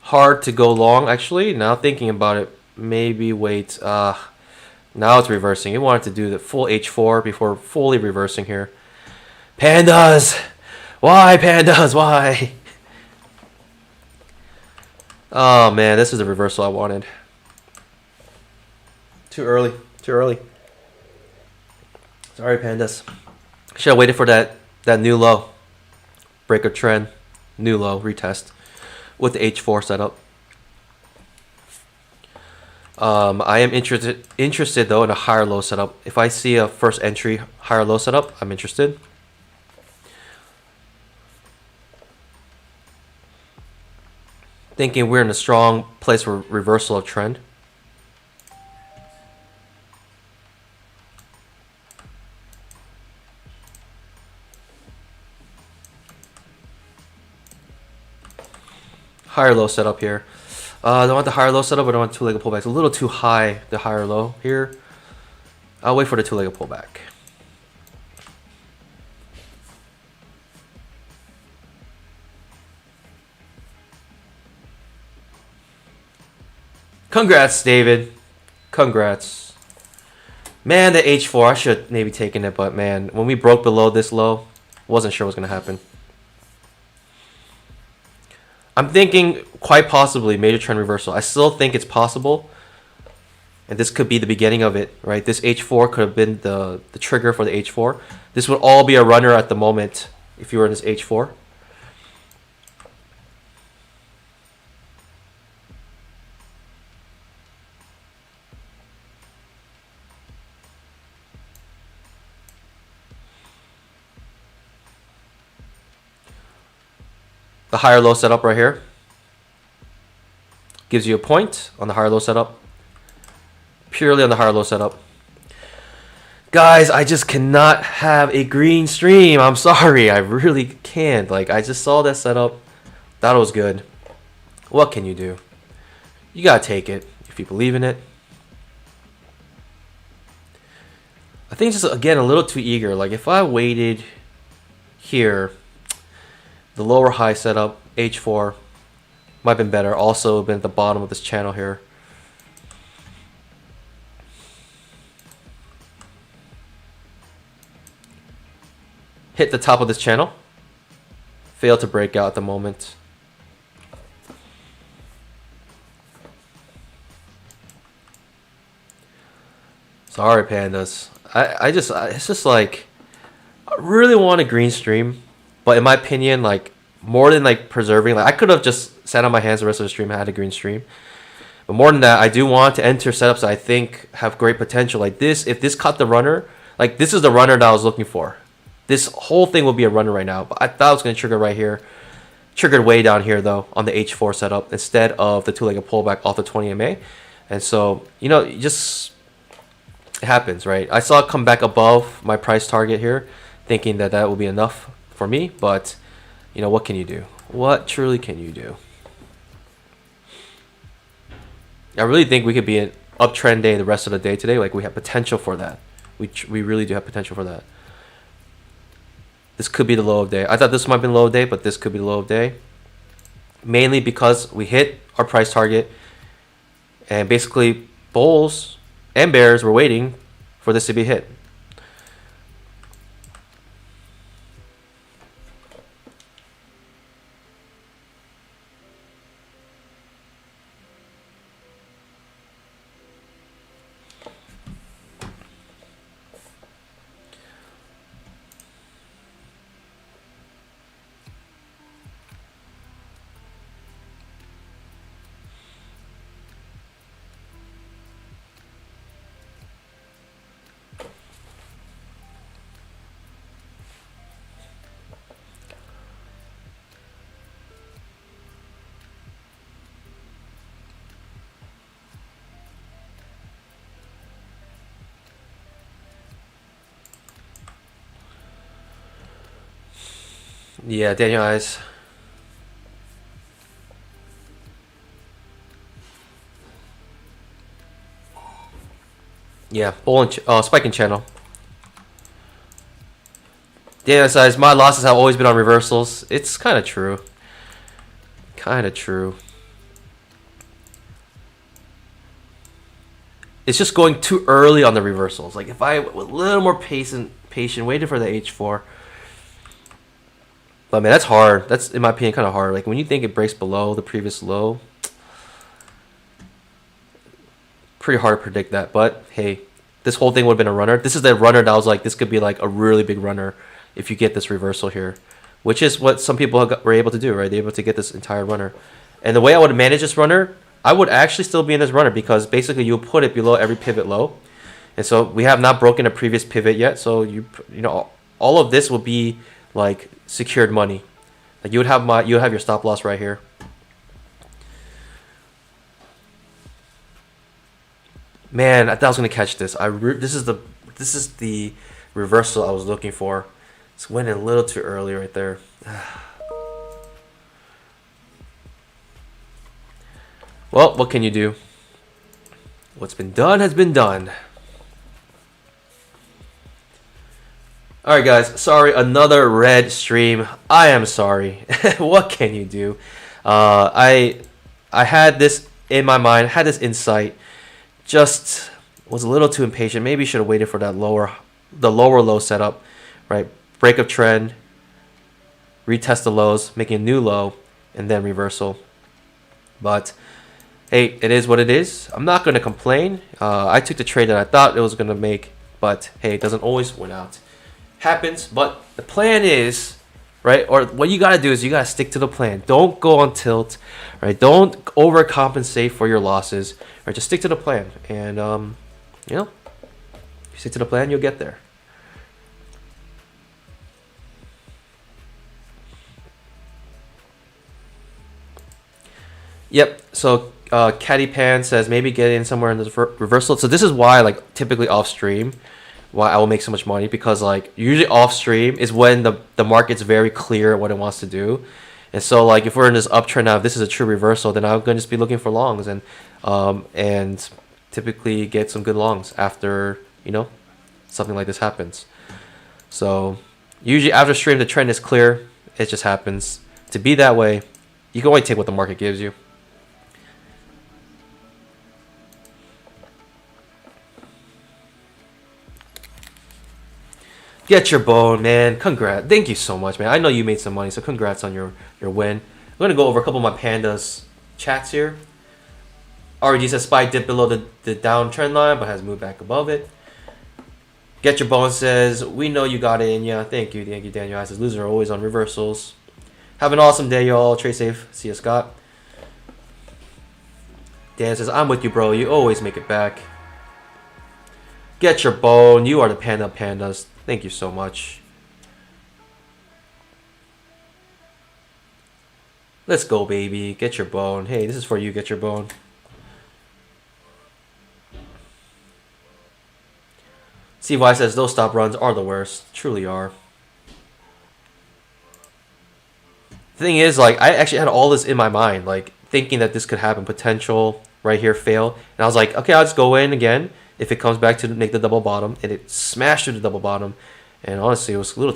Hard to go long actually. Now thinking about it, maybe wait. Now it's reversing. It wanted to do the full H4 before fully reversing here. Pandas! Why, pandas? Why? Oh man, this is the reversal I wanted. Too early. Too early. Sorry, pandas. Should have waited for that new low. break a trend, new low, retest with the H4 setup. I am interested though in a higher low setup. If I see a first entry higher low setup, I'm interested. Thinking we're in a strong place for reversal of trend. Higher low setup here. I don't want the higher low setup, but I don't want two-legged pullback. It's a little too high, the higher low here. I'll wait for the two-legged pullback. Congrats, David. Congrats. Man, the H4, I should have maybe taken it, but man, when we broke below this low, wasn't sure what's going to happen. I'm thinking quite possibly major trend reversal. I still think it's possible. And this could be the beginning of it, right? This H4 could have been the trigger for the H4. This would all be a runner at the moment if you were in this H4. The higher low setup right here gives you a point on the higher low setup. Purely on the higher low setup. Guys, I just cannot have a green stream. I'm sorry. I really can't. Like, I just saw that setup. Thought it was good. What can you do? You gotta take it if you believe in it. I think it's just, again, a little too eager. Like, if I waited here, the lower high setup, H4, might have been better. Also been at the bottom of this channel here. Hit the top of this channel. Failed to break out at the moment. Sorry, pandas. It's just like, I really want a green stream, but in my opinion, like, more than like preserving, like, I could have just sat on my hands the rest of the stream and had a green stream. But more than that, I do want to enter setups that I think have great potential. Like this, if this caught the runner, like this is the runner that I was looking for. This whole thing will be a runner right now, but I thought it was going to trigger right here. Triggered way down here though on the H4 setup instead of the two-legged pullback off the 20 MA. And so, you know, it happens, right? I saw it come back above my price target here, thinking that that will be enough for me, but you know, what can you do? What truly can you do? I really think we could be an uptrend day the rest of the day today. Like, we have potential for that. We really do have potential for that. This could be the low of day. I thought this might have been low of day, but this could be the low of day. Mainly because we hit our price target, and basically bulls and bears were waiting for this to be hit. Yeah, Daniel Eyes. Yeah, bull and spiking channel. Daniel Eyes, my losses have always been on reversals. It's kind of true. Kind of true. It's just going too early on the reversals. Like, if I was a little more patient, waited for the H4. But man, that's hard. That's, in my opinion, kind of hard. Like, when you think it breaks below the previous low, pretty hard to predict that. But hey, this whole thing would have been a runner. This is the runner that I was like, this could be like a really big runner if you get this reversal here. which is what some people were able to do, right? They're able to get this entire runner. And the way I would manage this runner, I would actually still be in this runner because basically you'll put it below every pivot low. And so we have not broken a previous pivot yet. So you know, all of this will be like secured money. Like you have your stop loss right here. Man, I thought I was gonna catch this. This is the reversal I was looking for. It's went a little too early right there. Well, what can you do? What's been done has been done. Alright guys, sorry, another red stream. I am sorry. What can you do? I had this in my mind, had this insight, just was a little too impatient. Maybe should have waited for the lower low setup, right? Break of trend, retest the lows, making a new low, and then reversal. But hey, it is what it is. I'm not gonna complain. I took the trade that I thought it was gonna make, but hey, it doesn't always win out. Happens, but the plan is, right? Or what you gotta do is you gotta stick to the plan. Don't go on tilt, right? Don't overcompensate for your losses, right? Just stick to the plan, and you know, if you stick to the plan, you'll get there. Yep. So Caddy Pan says maybe get in somewhere in the reversal. So this is why, like, typically off stream, why I will make so much money, because like usually off stream is when the market's very clear what it wants to do. And so like if we're in this uptrend now, if this is a true reversal, then I'm going to just be looking for longs and typically get some good longs after, you know, something like this happens. So usually after stream the trend is clear. It just happens to be that way. You can only take what the market gives you. Get your bone, man. Congrats. Thank you so much, man. I know you made some money, so congrats on your win. I'm going to go over a couple of my pandas chats here. RG says Spy dipped below the downtrend line, but has moved back above it. Get your bone says, we know you got it in ya. Thank you, Daniel. I says, losers are always on reversals. Have an awesome day, y'all. Trade safe. See you, Scott. Dan says, I'm with you, bro. You always make it back. Get your bone. You are the panda pandas. Thank you so much. Let's go, baby. Get your bone. Hey, this is for you. Get your bone. CY says, those stop runs are the worst. Truly are. The thing is, like, I actually had all this in my mind, like, thinking that this could happen. Potential right here, fail. And I was like, okay, I'll just go in again if it comes back to make the double bottom. And it smashed through the double bottom. And honestly, it was a little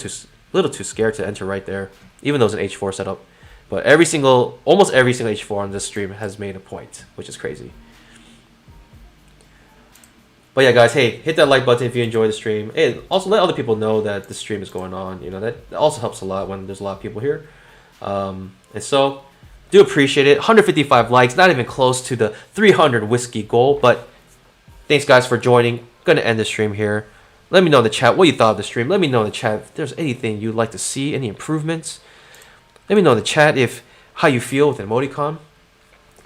too scared to enter right there, even though it was an H4 setup. But almost every single H4 on this stream has made a point, which is crazy. But yeah, guys, hey, hit that like button if you enjoy the stream. Hey, also let other people know that the stream is going on. You know, that also helps a lot when there's a lot of people here. And so, do appreciate it. 155 likes, not even close to the 300 whiskey goal. But thanks, guys, for joining. I'm gonna end the stream here. Let me know in the chat what you thought of the stream. Let me know in the chat if there's anything you'd like to see, any improvements. Let me know in the chat how you feel with an emoticon.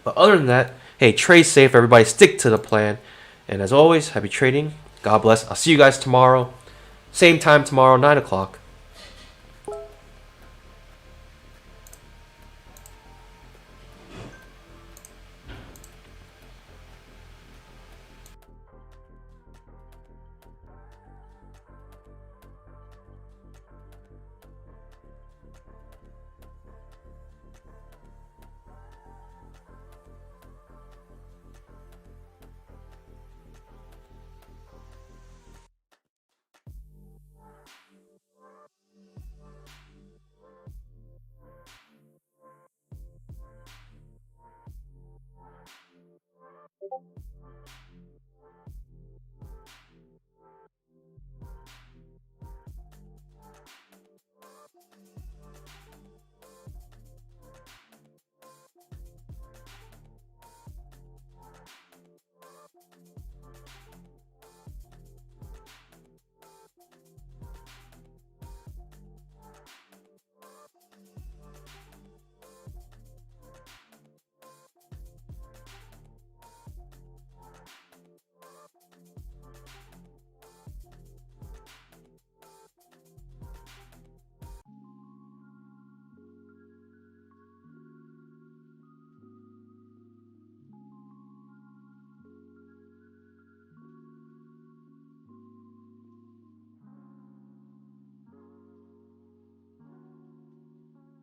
But other than that, hey, trade safe, everybody. Stick to the plan. And as always, happy trading. God bless. I'll see you guys tomorrow. Same time tomorrow, 9 o'clock.